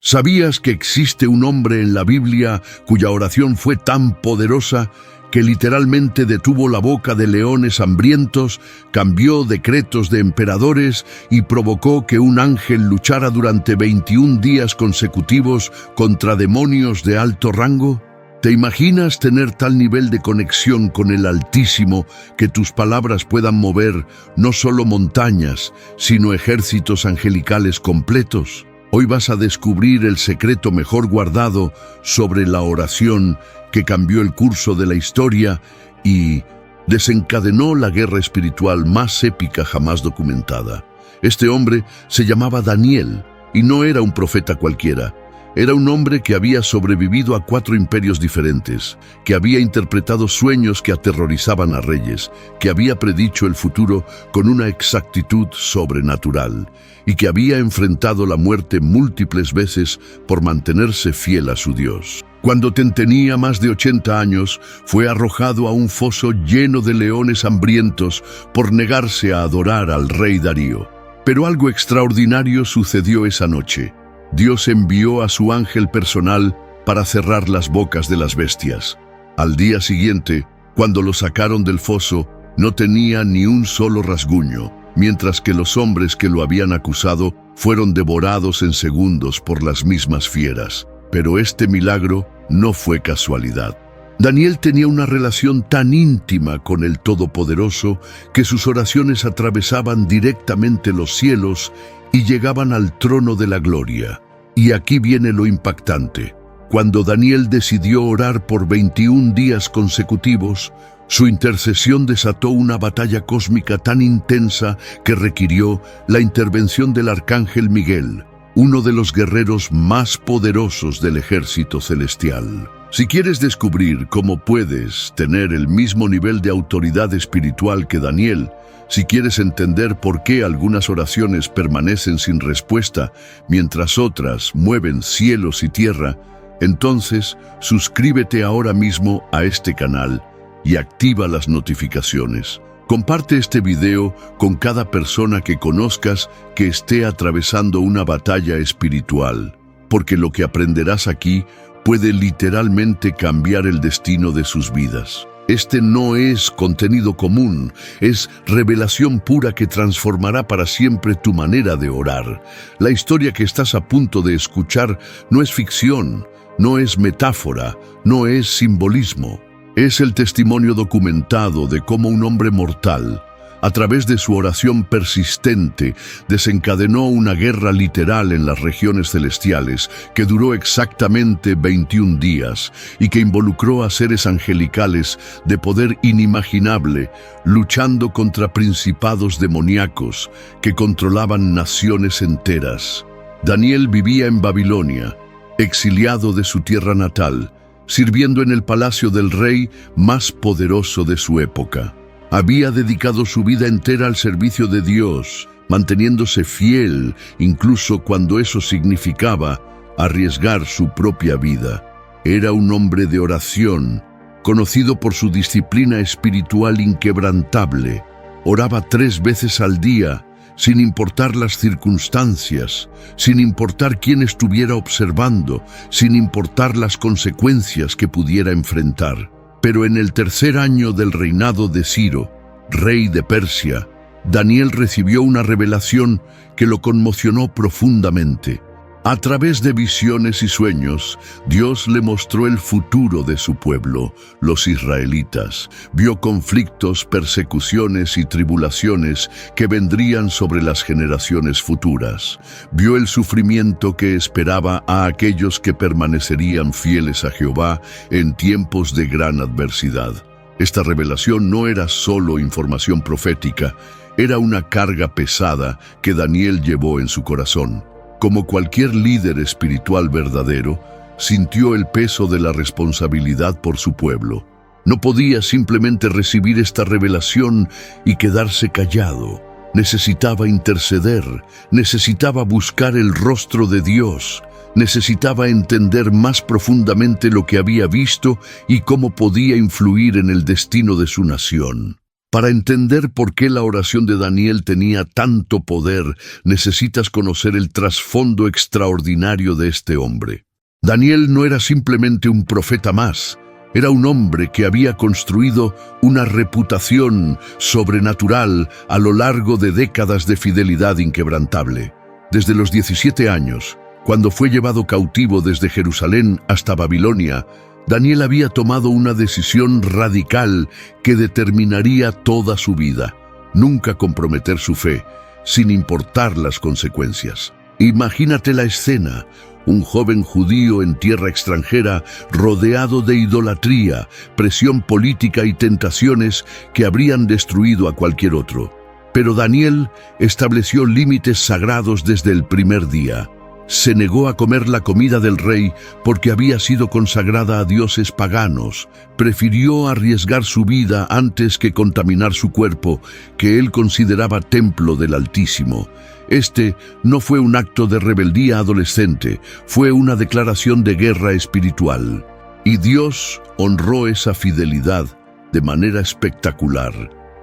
¿Sabías que existe un hombre en la Biblia cuya oración fue tan poderosa que literalmente detuvo la boca de leones hambrientos, cambió decretos de emperadores y provocó que un ángel luchara durante 21 días consecutivos contra demonios de alto rango? ¿Te imaginas tener tal nivel de conexión con el Altísimo que tus palabras puedan mover no solo montañas, sino ejércitos angelicales completos? Hoy vas a descubrir el secreto mejor guardado sobre la oración que cambió el curso de la historia y desencadenó la guerra espiritual más épica jamás documentada. Este hombre se llamaba Daniel y no era un profeta cualquiera. Era un hombre que había sobrevivido a 4 imperios diferentes, que había interpretado sueños que aterrorizaban a reyes, que había predicho el futuro con una exactitud sobrenatural y que había enfrentado la muerte múltiples veces por mantenerse fiel a su Dios. Cuando tenía más de 80 años, fue arrojado a un foso lleno de leones hambrientos por negarse a adorar al rey Darío. Pero algo extraordinario sucedió esa noche. Dios envió a su ángel personal para cerrar las bocas de las bestias. Al día siguiente, cuando lo sacaron del foso, no tenía ni un solo rasguño, mientras que los hombres que lo habían acusado fueron devorados en segundos por las mismas fieras. Pero este milagro no fue casualidad. Daniel tenía una relación tan íntima con el Todopoderoso que sus oraciones atravesaban directamente los cielos y llegaban al trono de la gloria. Y aquí viene lo impactante. Cuando Daniel decidió orar por 21 días consecutivos, su intercesión desató una batalla cósmica tan intensa que requirió la intervención del arcángel Miguel, uno de los guerreros más poderosos del ejército celestial. Si quieres descubrir cómo puedes tener el mismo nivel de autoridad espiritual que Daniel, si quieres entender por qué algunas oraciones permanecen sin respuesta mientras otras mueven cielos y tierra, entonces suscríbete ahora mismo a este canal y activa las notificaciones. Comparte este video con cada persona que conozcas que esté atravesando una batalla espiritual, porque lo que aprenderás aquí puede literalmente cambiar el destino de sus vidas. Este no es contenido común, es revelación pura que transformará para siempre tu manera de orar. La historia que estás a punto de escuchar no es ficción, no es metáfora, no es simbolismo. Es el testimonio documentado de cómo un hombre mortal, a través de su oración persistente, desencadenó una guerra literal en las regiones celestiales que duró exactamente 21 días y que involucró a seres angelicales de poder inimaginable, luchando contra principados demoníacos que controlaban naciones enteras. Daniel vivía en Babilonia, exiliado de su tierra natal, sirviendo en el palacio del rey más poderoso de su época. Había dedicado su vida entera al servicio de Dios, manteniéndose fiel incluso cuando eso significaba arriesgar su propia vida. Era un hombre de oración, conocido por su disciplina espiritual inquebrantable. Oraba 3 veces al día, sin importar las circunstancias, sin importar quién estuviera observando, sin importar las consecuencias que pudiera enfrentar. Pero en el 3er año del reinado de Ciro, rey de Persia, Daniel recibió una revelación que lo conmocionó profundamente. A través de visiones y sueños, Dios le mostró el futuro de su pueblo, los israelitas. Vio conflictos, persecuciones y tribulaciones que vendrían sobre las generaciones futuras. Vio el sufrimiento que esperaba a aquellos que permanecerían fieles a Jehová en tiempos de gran adversidad. Esta revelación no era solo información profética, era una carga pesada que Daniel llevó en su corazón. Como cualquier líder espiritual verdadero, sintió el peso de la responsabilidad por su pueblo. No podía simplemente recibir esta revelación y quedarse callado. Necesitaba interceder, necesitaba buscar el rostro de Dios, necesitaba entender más profundamente lo que había visto y cómo podía influir en el destino de su nación. Para entender por qué la oración de Daniel tenía tanto poder, necesitas conocer el trasfondo extraordinario de este hombre. Daniel no era simplemente un profeta más, era un hombre que había construido una reputación sobrenatural a lo largo de décadas de fidelidad inquebrantable. Desde los 17 años, cuando fue llevado cautivo desde Jerusalén hasta Babilonia, Daniel había tomado una decisión radical que determinaría toda su vida: nunca comprometer su fe, sin importar las consecuencias. Imagínate la escena: un joven judío en tierra extranjera, rodeado de idolatría, presión política y tentaciones que habrían destruido a cualquier otro. Pero Daniel estableció límites sagrados desde el primer día. Se negó a comer la comida del rey porque había sido consagrada a dioses paganos. Prefirió arriesgar su vida antes que contaminar su cuerpo, que él consideraba templo del Altísimo. Este no fue un acto de rebeldía adolescente, fue una declaración de guerra espiritual. Y Dios honró esa fidelidad de manera espectacular.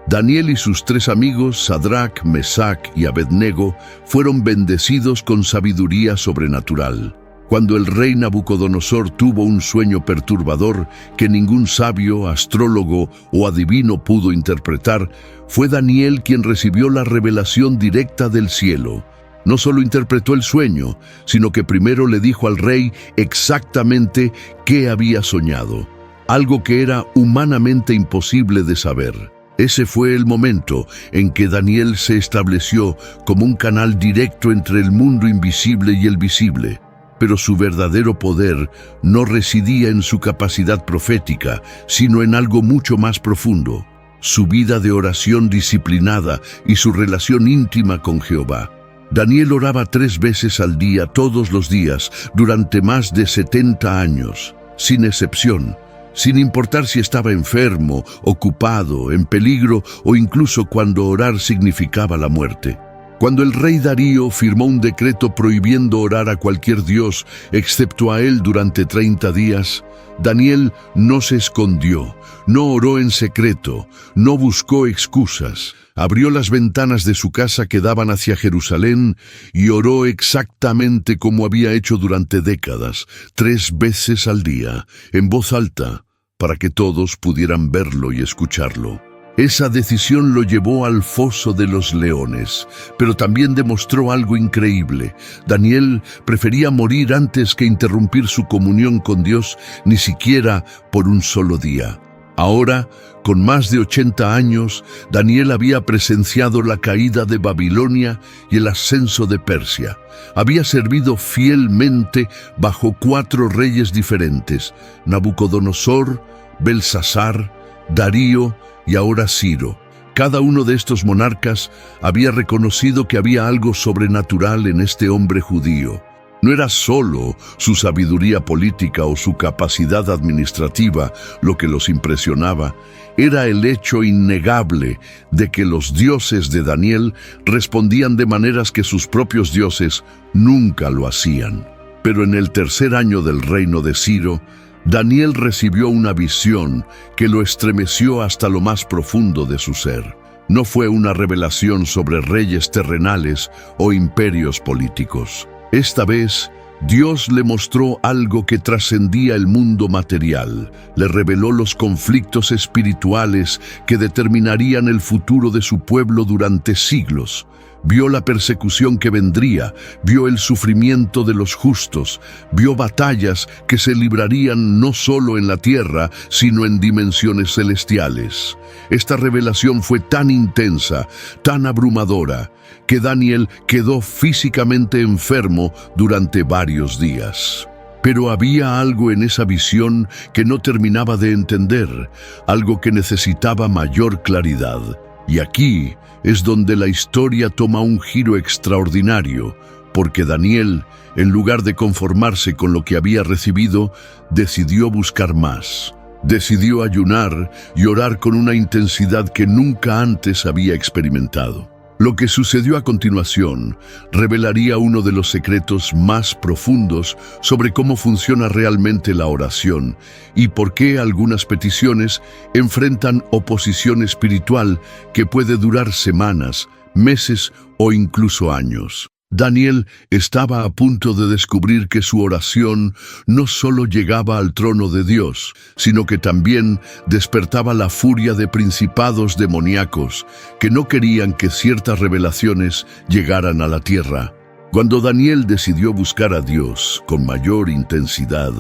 Daniel y sus 3 amigos, Sadrach, Mesach y Abednego, fueron bendecidos con sabiduría sobrenatural. Cuando el rey Nabucodonosor tuvo un sueño perturbador que ningún sabio, astrólogo o adivino pudo interpretar, fue Daniel quien recibió la revelación directa del cielo. No solo interpretó el sueño, sino que primero le dijo al rey exactamente qué había soñado, algo que era humanamente imposible de saber. Ese fue el momento en que Daniel se estableció como un canal directo entre el mundo invisible y el visible. Pero su verdadero poder no residía en su capacidad profética, sino en algo mucho más profundo: su vida de oración disciplinada y su relación íntima con Jehová. Daniel oraba 3 veces al día, todos los días, durante más de 70 años, sin excepción. Sin importar si estaba enfermo, ocupado, en peligro o incluso cuando orar significaba la muerte. Cuando el rey Darío firmó un decreto prohibiendo orar a cualquier dios excepto a él durante 30 días, Daniel no se escondió, no oró en secreto, no buscó excusas. Abrió las ventanas de su casa que daban hacia Jerusalén y oró exactamente como había hecho durante décadas, 3 veces al día, en voz alta, para que todos pudieran verlo y escucharlo. Esa decisión lo llevó al foso de los leones, pero también demostró algo increíble. Daniel prefería morir antes que interrumpir su comunión con Dios, ni siquiera por un solo día. Ahora, con más de 80 años, Daniel había presenciado la caída de Babilonia y el ascenso de Persia. Había servido fielmente bajo 4 reyes diferentes: Nabucodonosor, Belsasar, Darío y ahora Ciro. Cada uno de estos monarcas había reconocido que había algo sobrenatural en este hombre judío. No era solo su sabiduría política o su capacidad administrativa lo que los impresionaba, era el hecho innegable de que los dioses de Daniel respondían de maneras que sus propios dioses nunca lo hacían. Pero en el 3er año del reino de Ciro, Daniel recibió una visión que lo estremeció hasta lo más profundo de su ser. No fue una revelación sobre reyes terrenales o imperios políticos. Esta vez, Dios le mostró algo que trascendía el mundo material. Le reveló los conflictos espirituales que determinarían el futuro de su pueblo durante siglos. Vio la persecución que vendría, vio el sufrimiento de los justos, vio batallas que se librarían no solo en la tierra, sino en dimensiones celestiales. Esta revelación fue tan intensa, tan abrumadora, que Daniel quedó físicamente enfermo durante varios días. Pero había algo en esa visión que no terminaba de entender, algo que necesitaba mayor claridad. Y aquí es donde la historia toma un giro extraordinario, porque Daniel, en lugar de conformarse con lo que había recibido, decidió buscar más. Decidió ayunar y orar con una intensidad que nunca antes había experimentado. Lo que sucedió a continuación revelaría uno de los secretos más profundos sobre cómo funciona realmente la oración y por qué algunas peticiones enfrentan oposición espiritual que puede durar semanas, meses o incluso años. Daniel estaba a punto de descubrir que su oración no solo llegaba al trono de Dios, sino que también despertaba la furia de principados demoníacos que no querían que ciertas revelaciones llegaran a la tierra. Cuando Daniel decidió buscar a Dios con mayor intensidad,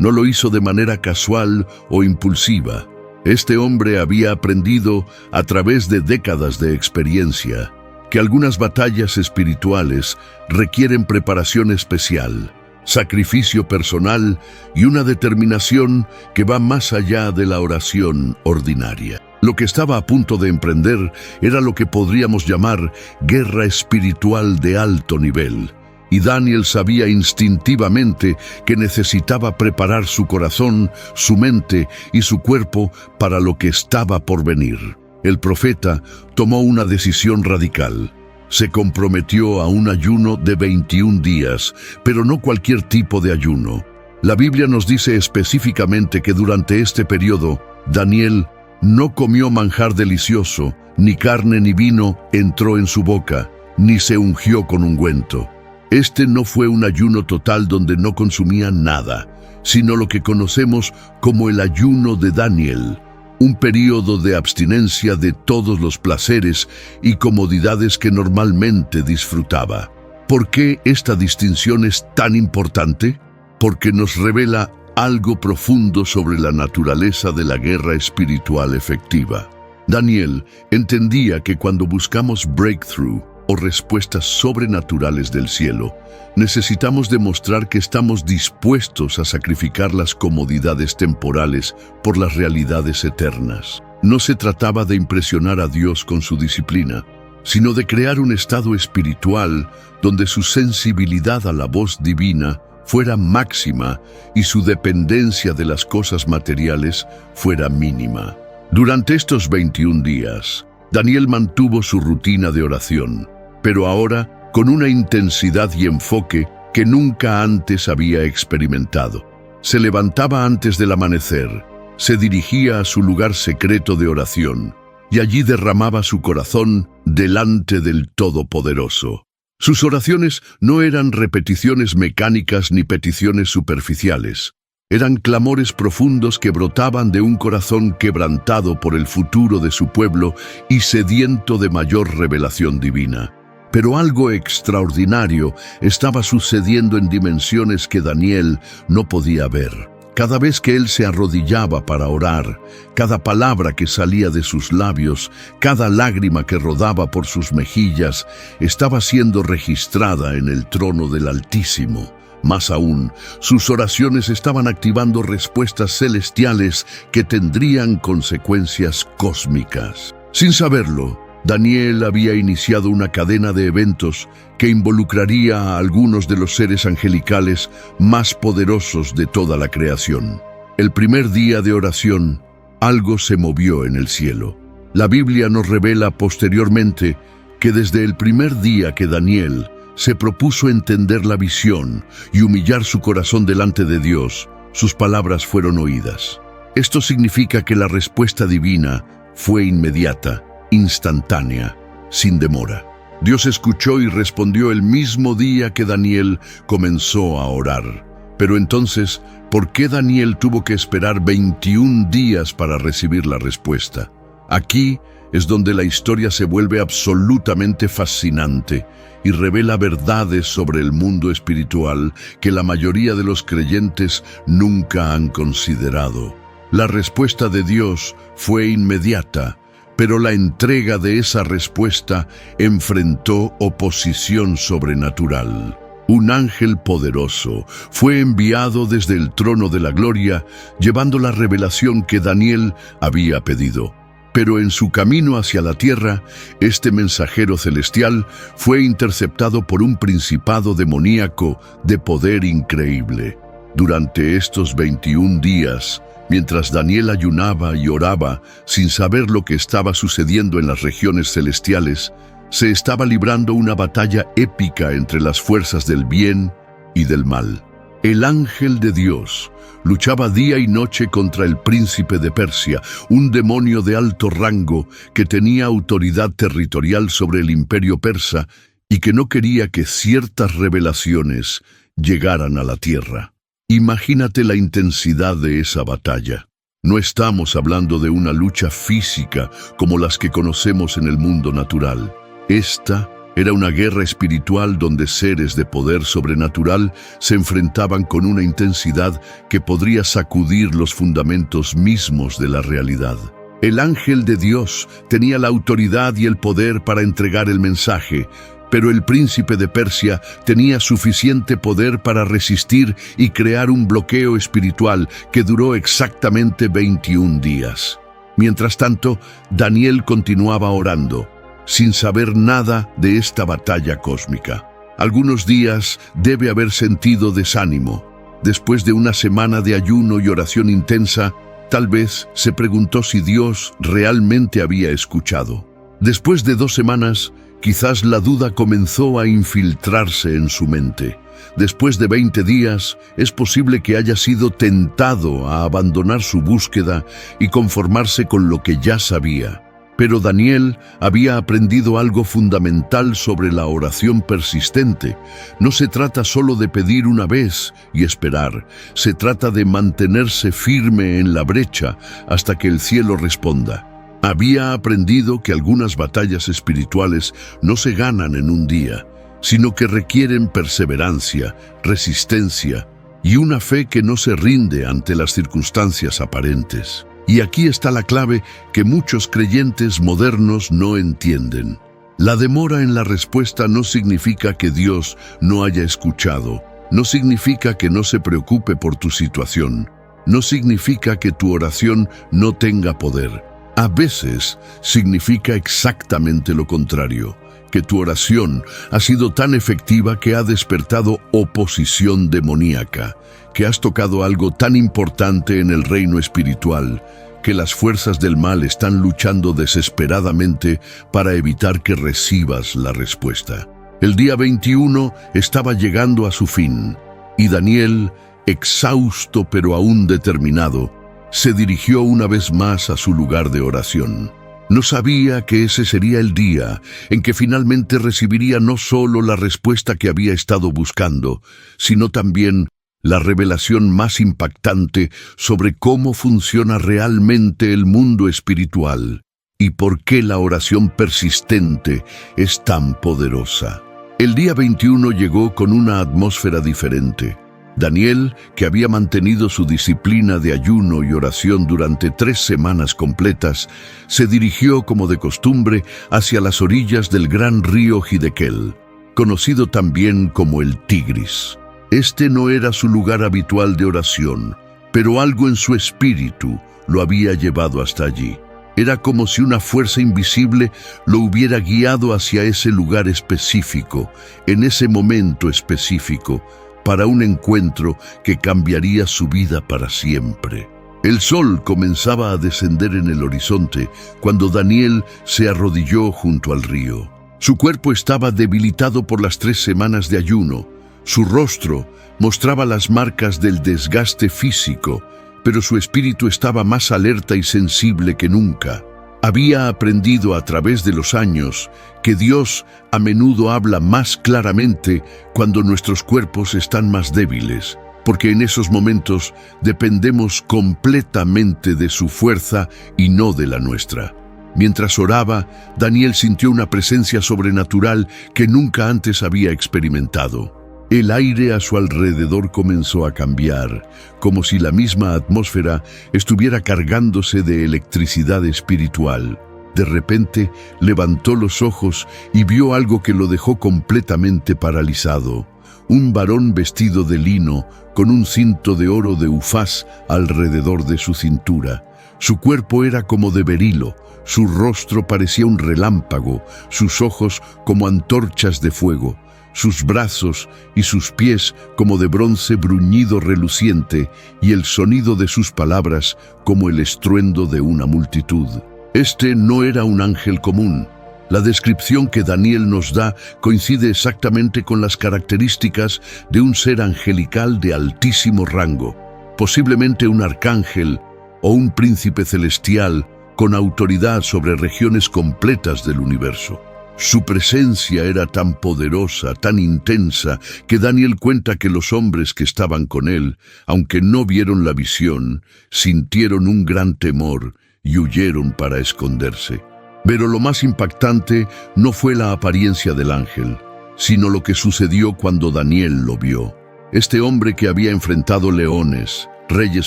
no lo hizo de manera casual o impulsiva. Este hombre había aprendido a través de décadas de experiencia que algunas batallas espirituales requieren preparación especial, sacrificio personal y una determinación que va más allá de la oración ordinaria. Lo que estaba a punto de emprender era lo que podríamos llamar guerra espiritual de alto nivel. Y Daniel sabía instintivamente que necesitaba preparar su corazón, su mente y su cuerpo para lo que estaba por venir. El profeta tomó una decisión radical. Se comprometió a un ayuno de 21 días, pero no cualquier tipo de ayuno. La Biblia nos dice específicamente que durante este periodo, Daniel no comió manjar delicioso, ni carne ni vino entró en su boca, ni se ungió con ungüento. Este no fue un ayuno total donde no consumía nada, sino lo que conocemos como el ayuno de Daniel. Un período de abstinencia de todos los placeres y comodidades que normalmente disfrutaba. ¿Por qué esta distinción es tan importante? Porque nos revela algo profundo sobre la naturaleza de la guerra espiritual efectiva. Daniel entendía que cuando buscamos breakthrough o respuestas sobrenaturales del cielo, necesitamos demostrar que estamos dispuestos a sacrificar las comodidades temporales por las realidades eternas. No se trataba de impresionar a Dios con su disciplina, sino de crear un estado espiritual donde su sensibilidad a la voz divina fuera máxima y su dependencia de las cosas materiales fuera mínima. Durante estos 21 días, Daniel mantuvo su rutina de oración, pero ahora con una intensidad y enfoque que nunca antes había experimentado. Se levantaba antes del amanecer, se dirigía a su lugar secreto de oración, y allí derramaba su corazón delante del Todopoderoso. Sus oraciones no eran repeticiones mecánicas ni peticiones superficiales. Eran clamores profundos que brotaban de un corazón quebrantado por el futuro de su pueblo y sediento de mayor revelación divina. Pero algo extraordinario estaba sucediendo en dimensiones que Daniel no podía ver. Cada vez que él se arrodillaba para orar, cada palabra que salía de sus labios, cada lágrima que rodaba por sus mejillas, estaba siendo registrada en el trono del Altísimo. Más aún, sus oraciones estaban activando respuestas celestiales que tendrían consecuencias cósmicas. Sin saberlo, Daniel había iniciado una cadena de eventos que involucraría a algunos de los seres angelicales más poderosos de toda la creación. El primer día de oración, algo se movió en el cielo. La Biblia nos revela posteriormente que desde el primer día que Daniel se propuso entender la visión y humillar su corazón delante de Dios, sus palabras fueron oídas. Esto significa que la respuesta divina fue inmediata, instantánea, sin demora. Dios escuchó y respondió el mismo día que Daniel comenzó a orar. Pero entonces, ¿por qué Daniel tuvo que esperar 21 días para recibir la respuesta? Aquí es donde la historia se vuelve absolutamente fascinante y revela verdades sobre el mundo espiritual que la mayoría de los creyentes nunca han considerado. La respuesta de Dios fue inmediata, pero la entrega de esa respuesta enfrentó oposición sobrenatural. Un ángel poderoso fue enviado desde el trono de la gloria, llevando la revelación que Daniel había pedido. Pero en su camino hacia la tierra, este mensajero celestial fue interceptado por un principado demoníaco de poder increíble. Durante estos 21 días, mientras Daniel ayunaba y oraba sin saber lo que estaba sucediendo en las regiones celestiales, Se estaba librando una batalla épica entre las fuerzas del bien y del mal. El ángel de Dios luchaba día y noche contra el príncipe de Persia, un demonio de alto rango que tenía autoridad territorial sobre el imperio persa y que no quería que ciertas revelaciones llegaran a la tierra. Imagínate la intensidad de esa batalla. No estamos hablando de una lucha física como las que conocemos en el mundo natural. Esta era una guerra espiritual donde seres de poder sobrenatural se enfrentaban con una intensidad que podría sacudir los fundamentos mismos de la realidad. El ángel de Dios tenía la autoridad y el poder para entregar el mensaje, pero el príncipe de Persia tenía suficiente poder para resistir y crear un bloqueo espiritual que duró exactamente 21 días. Mientras tanto, Daniel continuaba orando, sin saber nada de esta batalla cósmica. Algunos días debe haber sentido desánimo. Después de una semana de ayuno y oración intensa, tal vez se preguntó si Dios realmente había escuchado. Después de 2 semanas, quizás la duda comenzó a infiltrarse en su mente. Después de 20 días, es posible que haya sido tentado a abandonar su búsqueda y conformarse con lo que ya sabía. Pero Daniel había aprendido algo fundamental sobre la oración persistente. No se trata solo de pedir una vez y esperar. Se trata de mantenerse firme en la brecha hasta que el cielo responda. Había aprendido que algunas batallas espirituales no se ganan en un día, sino que requieren perseverancia, resistencia y una fe que no se rinde ante las circunstancias aparentes. Y aquí está la clave que muchos creyentes modernos no entienden. La demora en la respuesta no significa que Dios no haya escuchado, no significa que no se preocupe por tu situación, no significa que tu oración no tenga poder. A veces significa exactamente lo contrario, que tu oración ha sido tan efectiva que ha despertado oposición demoníaca, que has tocado algo tan importante en el reino espiritual, que las fuerzas del mal están luchando desesperadamente para evitar que recibas la respuesta. El día 21 estaba llegando a su fin, y Daniel, exhausto pero aún determinado, se dirigió una vez más a su lugar de oración. No sabía que ese sería el día en que finalmente recibiría no solo la respuesta que había estado buscando, sino también la revelación más impactante sobre cómo funciona realmente el mundo espiritual y por qué la oración persistente es tan poderosa. El día 21 llegó con una atmósfera diferente. Daniel, que había mantenido su disciplina de ayuno y oración durante 3 semanas completas, se dirigió como de costumbre hacia las orillas del gran río Hiddekel, conocido también como el Tigris. Este no era su lugar habitual de oración, pero algo en su espíritu lo había llevado hasta allí. Era como si una fuerza invisible lo hubiera guiado hacia ese lugar específico, en ese momento específico, para un encuentro que cambiaría su vida para siempre. El sol comenzaba a descender en el horizonte cuando Daniel se arrodilló junto al río. Su cuerpo estaba debilitado por las 3 semanas de ayuno. Su rostro mostraba las marcas del desgaste físico, pero su espíritu estaba más alerta y sensible que nunca. Había aprendido a través de los años que Dios a menudo habla más claramente cuando nuestros cuerpos están más débiles, porque en esos momentos dependemos completamente de su fuerza y no de la nuestra. Mientras oraba, Daniel sintió una presencia sobrenatural que nunca antes había experimentado. El aire a su alrededor comenzó a cambiar, como si la misma atmósfera estuviera cargándose de electricidad espiritual. De repente, levantó los ojos y vio algo que lo dejó completamente paralizado. Un varón vestido de lino, con un cinto de oro de Ufaz alrededor de su cintura. Su cuerpo era como de berilo, su rostro parecía un relámpago, sus ojos como antorchas de fuego, sus brazos y sus pies como de bronce bruñido reluciente, y el sonido de sus palabras como el estruendo de una multitud. Este no era un ángel común. La descripción que Daniel nos da coincide exactamente con las características de un ser angelical de altísimo rango, posiblemente un arcángel o un príncipe celestial con autoridad sobre regiones completas del universo. Su presencia era tan poderosa, tan intensa, que Daniel cuenta que los hombres que estaban con él, aunque no vieron la visión, sintieron un gran temor y huyeron para esconderse. Pero lo más impactante no fue la apariencia del ángel, sino lo que sucedió cuando Daniel lo vio. Este hombre que había enfrentado leones, reyes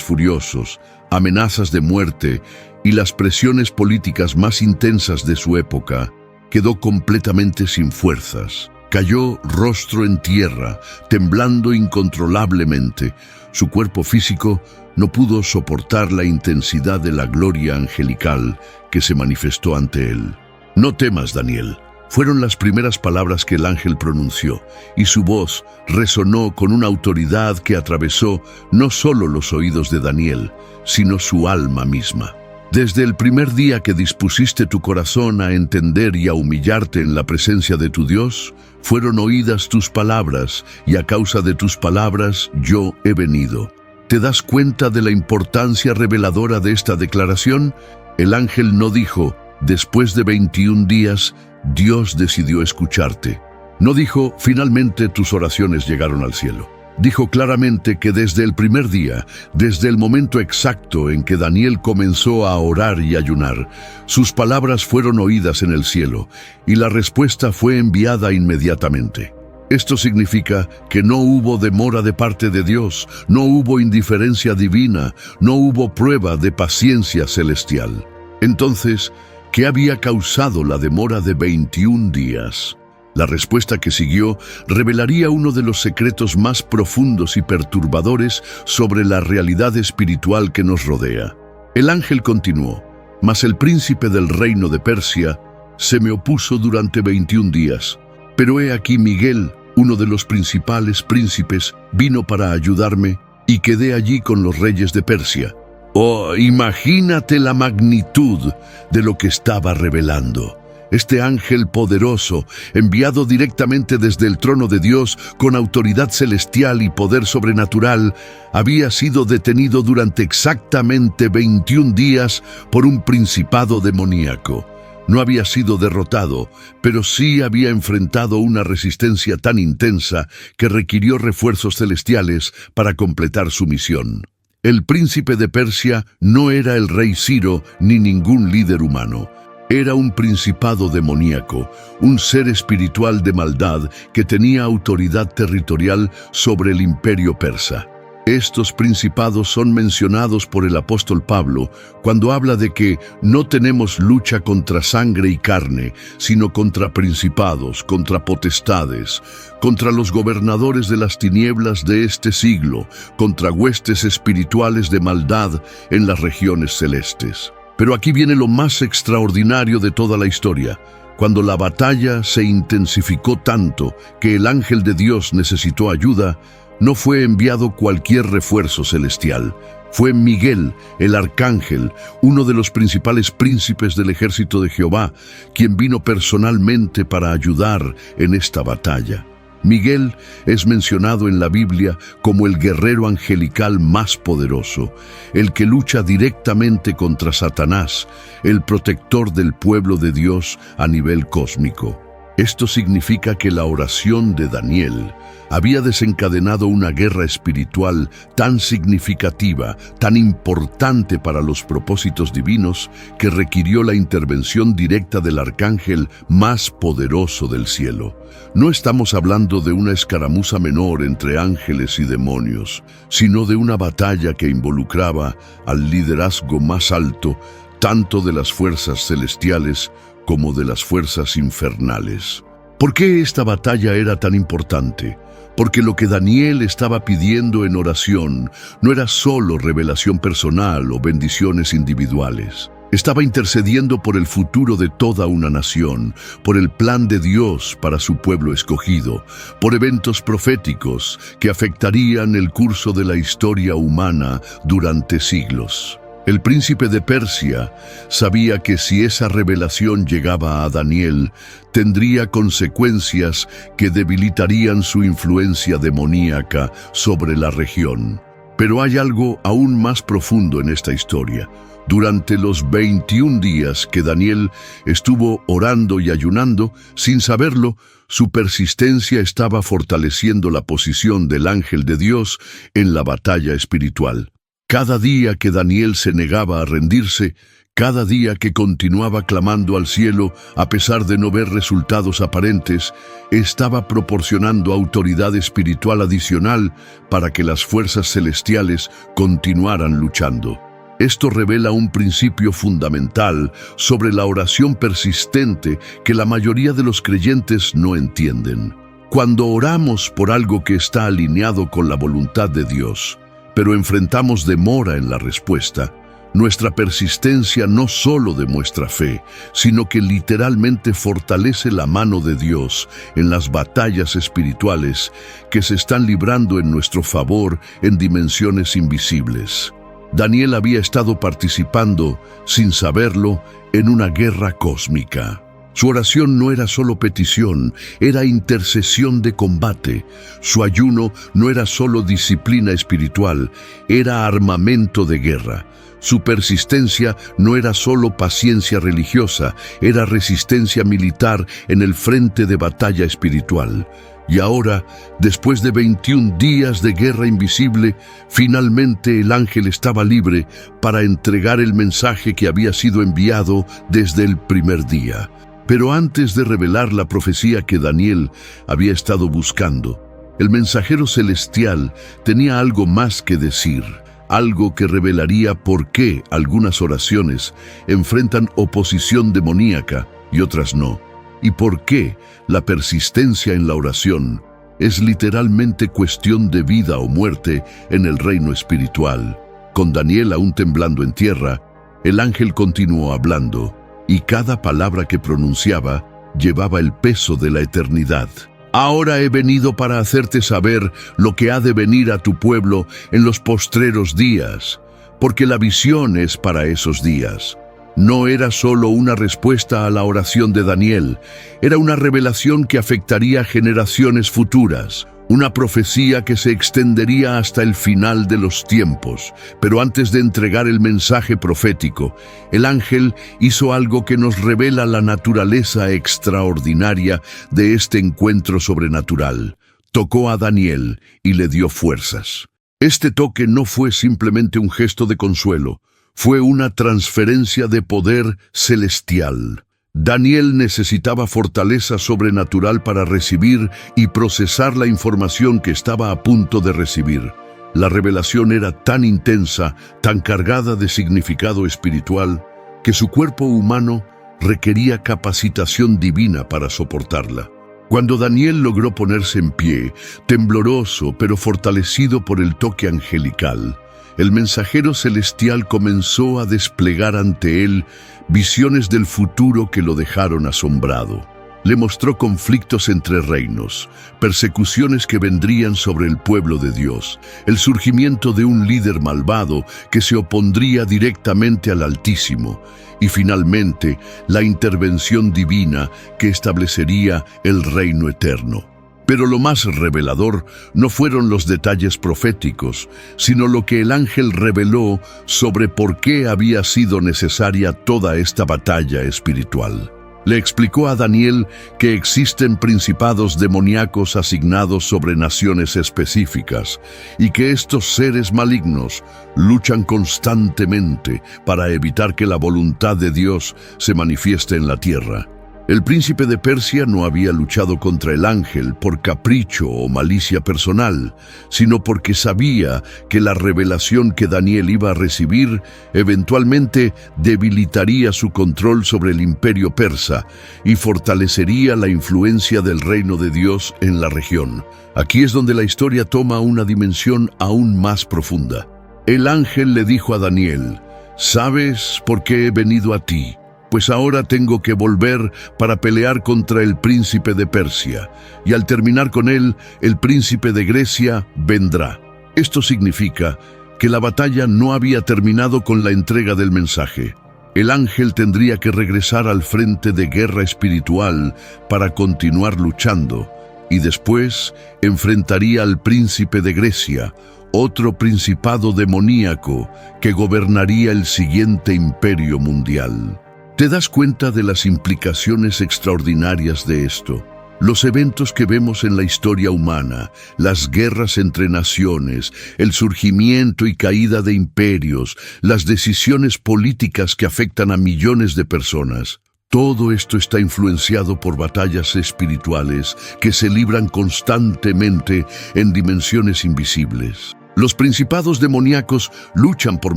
furiosos, amenazas de muerte y las presiones políticas más intensas de su época, quedó completamente sin fuerzas. Cayó rostro en tierra, temblando incontrolablemente. Su cuerpo físico no pudo soportar la intensidad de la gloria angelical que se manifestó ante él. «No temas, Daniel», fueron las primeras palabras que el ángel pronunció, y su voz resonó con una autoridad que atravesó no solo los oídos de Daniel, sino su alma misma. Desde el primer día que dispusiste tu corazón a entender y a humillarte en la presencia de tu Dios, fueron oídas tus palabras, y a causa de tus palabras yo he venido. ¿Te das cuenta de la importancia reveladora de esta declaración? El ángel no dijo, después de 21 días, Dios decidió escucharte. No dijo, finalmente tus oraciones llegaron al cielo. Dijo claramente que desde el primer día, desde el momento exacto en que Daniel comenzó a orar y ayunar, sus palabras fueron oídas en el cielo y la respuesta fue enviada inmediatamente. Esto significa que no hubo demora de parte de Dios, no hubo indiferencia divina, no hubo prueba de paciencia celestial. Entonces, ¿qué había causado la demora de 21 días? La respuesta que siguió revelaría uno de los secretos más profundos y perturbadores sobre la realidad espiritual que nos rodea. El ángel continuó, «Mas el príncipe del reino de Persia se me opuso durante 21 días. Pero he aquí Miguel, uno de los principales príncipes, vino para ayudarme y quedé allí con los reyes de Persia». Oh, imagínate la magnitud de lo que estaba revelando. Este ángel poderoso, enviado directamente desde el trono de Dios con autoridad celestial y poder sobrenatural, había sido detenido durante exactamente 21 días por un principado demoníaco. No había sido derrotado, pero sí había enfrentado una resistencia tan intensa que requirió refuerzos celestiales para completar su misión. El príncipe de Persia no era el rey Ciro ni ningún líder humano. Era un principado demoníaco, un ser espiritual de maldad que tenía autoridad territorial sobre el imperio persa. Estos principados son mencionados por el apóstol Pablo cuando habla de que no tenemos lucha contra sangre y carne, sino contra principados, contra potestades, contra los gobernadores de las tinieblas de este siglo, contra huestes espirituales de maldad en las regiones celestes. Pero aquí viene lo más extraordinario de toda la historia. Cuando la batalla se intensificó tanto que el ángel de Dios necesitó ayuda, no fue enviado cualquier refuerzo celestial. Fue Miguel, el arcángel, uno de los principales príncipes del ejército de Jehová, quien vino personalmente para ayudar en esta batalla. Miguel es mencionado en la Biblia como el guerrero angelical más poderoso, el que lucha directamente contra Satanás, el protector del pueblo de Dios a nivel cósmico. Esto significa que la oración de Daniel había desencadenado una guerra espiritual tan significativa, tan importante para los propósitos divinos, que requirió la intervención directa del arcángel más poderoso del cielo. No estamos hablando de una escaramuza menor entre ángeles y demonios, sino de una batalla que involucraba al liderazgo más alto, tanto de las fuerzas celestiales como de las fuerzas infernales. ¿Por qué esta batalla era tan importante? Porque lo que Daniel estaba pidiendo en oración no era solo revelación personal o bendiciones individuales. Estaba intercediendo por el futuro de toda una nación, por el plan de Dios para su pueblo escogido, por eventos proféticos que afectarían el curso de la historia humana durante siglos. El príncipe de Persia sabía que si esa revelación llegaba a Daniel, tendría consecuencias que debilitarían su influencia demoníaca sobre la región. Pero hay algo aún más profundo en esta historia. Durante los 21 días que Daniel estuvo orando y ayunando, sin saberlo, su persistencia estaba fortaleciendo la posición del ángel de Dios en la batalla espiritual. Cada día que Daniel se negaba a rendirse, cada día que continuaba clamando al cielo a pesar de no ver resultados aparentes, estaba proporcionando autoridad espiritual adicional para que las fuerzas celestiales continuaran luchando. Esto revela un principio fundamental sobre la oración persistente que la mayoría de los creyentes no entienden. Cuando oramos por algo que está alineado con la voluntad de Dios, pero enfrentamos demora en la respuesta, nuestra persistencia no solo demuestra fe, sino que literalmente fortalece la mano de Dios en las batallas espirituales que se están librando en nuestro favor en dimensiones invisibles. Daniel había estado participando, sin saberlo, en una guerra cósmica. Su oración no era solo petición, era intercesión de combate. Su ayuno no era solo disciplina espiritual, era armamento de guerra. Su persistencia no era solo paciencia religiosa, era resistencia militar en el frente de batalla espiritual. Y ahora, después de 21 días de guerra invisible, finalmente el ángel estaba libre para entregar el mensaje que había sido enviado desde el primer día. Pero antes de revelar la profecía que Daniel había estado buscando, el mensajero celestial tenía algo más que decir, algo que revelaría por qué algunas oraciones enfrentan oposición demoníaca y otras no, y por qué la persistencia en la oración es literalmente cuestión de vida o muerte en el reino espiritual. Con Daniel aún temblando en tierra, el ángel continuó hablando, y cada palabra que pronunciaba llevaba el peso de la eternidad. Ahora he venido para hacerte saber lo que ha de venir a tu pueblo en los postreros días, porque la visión es para esos días. No era solo una respuesta a la oración de Daniel, era una revelación que afectaría generaciones futuras, una profecía que se extendería hasta el final de los tiempos. Pero antes de entregar el mensaje profético, el ángel hizo algo que nos revela la naturaleza extraordinaria de este encuentro sobrenatural. Tocó a Daniel y le dio fuerzas. Este toque no fue simplemente un gesto de consuelo, fue una transferencia de poder celestial. Daniel necesitaba fortaleza sobrenatural para recibir y procesar la información que estaba a punto de recibir. La revelación era tan intensa, tan cargada de significado espiritual, que su cuerpo humano requería capacitación divina para soportarla. Cuando Daniel logró ponerse en pie, tembloroso pero fortalecido por el toque angelical, el mensajero celestial comenzó a desplegar ante él visiones del futuro que lo dejaron asombrado. Le mostró conflictos entre reinos, persecuciones que vendrían sobre el pueblo de Dios, el surgimiento de un líder malvado que se opondría directamente al Altísimo, y finalmente la intervención divina que establecería el reino eterno. Pero lo más revelador no fueron los detalles proféticos, sino lo que el ángel reveló sobre por qué había sido necesaria toda esta batalla espiritual. Le explicó a Daniel que existen principados demoníacos asignados sobre naciones específicas y que estos seres malignos luchan constantemente para evitar que la voluntad de Dios se manifieste en la tierra. El príncipe de Persia no había luchado contra el ángel por capricho o malicia personal, sino porque sabía que la revelación que Daniel iba a recibir eventualmente debilitaría su control sobre el imperio persa y fortalecería la influencia del reino de Dios en la región. Aquí es donde la historia toma una dimensión aún más profunda. El ángel le dijo a Daniel: «¿Sabes por qué he venido a ti? Pues ahora tengo que volver para pelear contra el príncipe de Persia, y al terminar con él, el príncipe de Grecia vendrá». Esto significa que la batalla no había terminado con la entrega del mensaje. El ángel tendría que regresar al frente de guerra espiritual para continuar luchando, y después enfrentaría al príncipe de Grecia, otro principado demoníaco que gobernaría el siguiente imperio mundial. ¿Te das cuenta de las implicaciones extraordinarias de esto? Los eventos que vemos en la historia humana, las guerras entre naciones, el surgimiento y caída de imperios, las decisiones políticas que afectan a millones de personas, todo esto está influenciado por batallas espirituales que se libran constantemente en dimensiones invisibles. Los principados demoníacos luchan por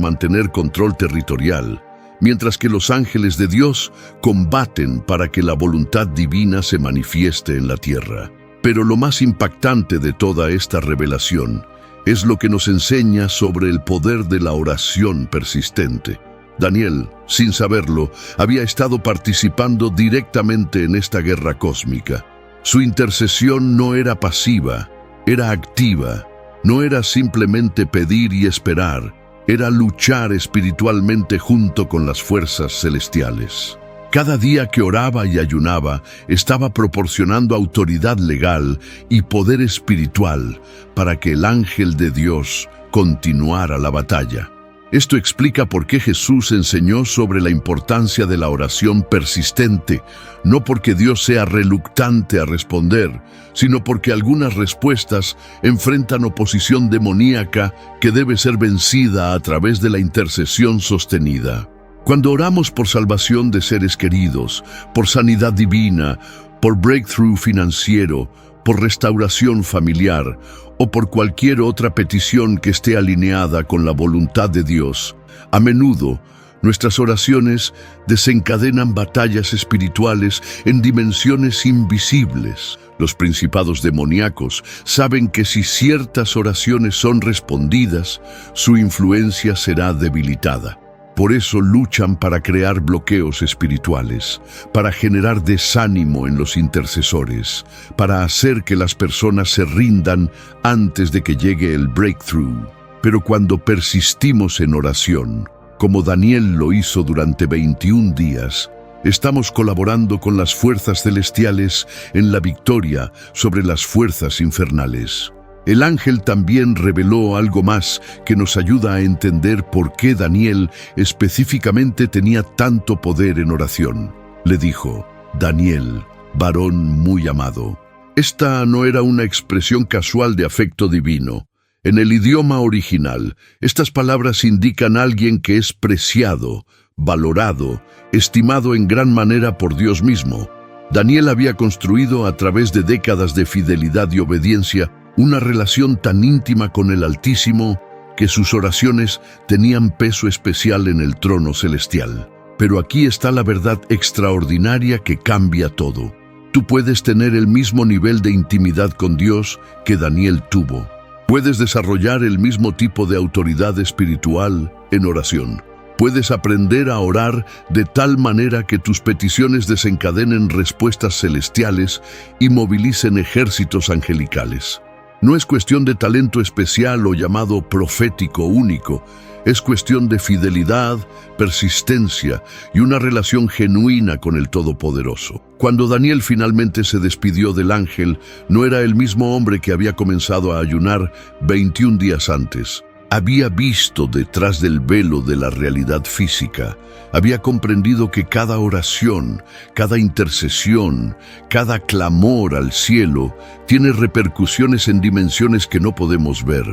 mantener control territorial, mientras que los ángeles de Dios combaten para que la voluntad divina se manifieste en la tierra. Pero lo más impactante de toda esta revelación es lo que nos enseña sobre el poder de la oración persistente. Daniel, sin saberlo, había estado participando directamente en esta guerra cósmica. Su intercesión no era pasiva, era activa. No era simplemente pedir y esperar, era luchar espiritualmente junto con las fuerzas celestiales. Cada día que oraba y ayunaba, estaba proporcionando autoridad legal y poder espiritual para que el ángel de Dios continuara la batalla. Esto explica por qué Jesús enseñó sobre la importancia de la oración persistente, no porque Dios sea reluctante a responder, sino porque algunas respuestas enfrentan oposición demoníaca que debe ser vencida a través de la intercesión sostenida. Cuando oramos por salvación de seres queridos, por sanidad divina, por breakthrough financiero, por restauración familiar o por cualquier otra petición que esté alineada con la voluntad de Dios, a menudo nuestras oraciones desencadenan batallas espirituales en dimensiones invisibles. Los principados demoníacos saben que si ciertas oraciones son respondidas, su influencia será debilitada. Por eso luchan para crear bloqueos espirituales, para generar desánimo en los intercesores, para hacer que las personas se rindan antes de que llegue el breakthrough. Pero cuando persistimos en oración, como Daniel lo hizo durante 21 días, estamos colaborando con las fuerzas celestiales en la victoria sobre las fuerzas infernales. El ángel también reveló algo más que nos ayuda a entender por qué Daniel específicamente tenía tanto poder en oración. Le dijo: Daniel, varón muy amado. Esta no era una expresión casual de afecto divino. En el idioma original, estas palabras indican a alguien que es preciado, valorado, estimado en gran manera por Dios mismo. Daniel había construido a través de décadas de fidelidad y obediencia una relación tan íntima con el Altísimo que sus oraciones tenían peso especial en el trono celestial. Pero aquí está la verdad extraordinaria que cambia todo. Tú puedes tener el mismo nivel de intimidad con Dios que Daniel tuvo. Puedes desarrollar el mismo tipo de autoridad espiritual en oración. Puedes aprender a orar de tal manera que tus peticiones desencadenen respuestas celestiales y movilicen ejércitos angelicales. No es cuestión de talento especial o llamado profético único, es cuestión de fidelidad, persistencia y una relación genuina con el Todopoderoso. Cuando Daniel finalmente se despidió del ángel, no era el mismo hombre que había comenzado a ayunar 21 días antes. Había visto detrás del velo de la realidad física, había comprendido que cada oración, cada intercesión, cada clamor al cielo tiene repercusiones en dimensiones que no podemos ver.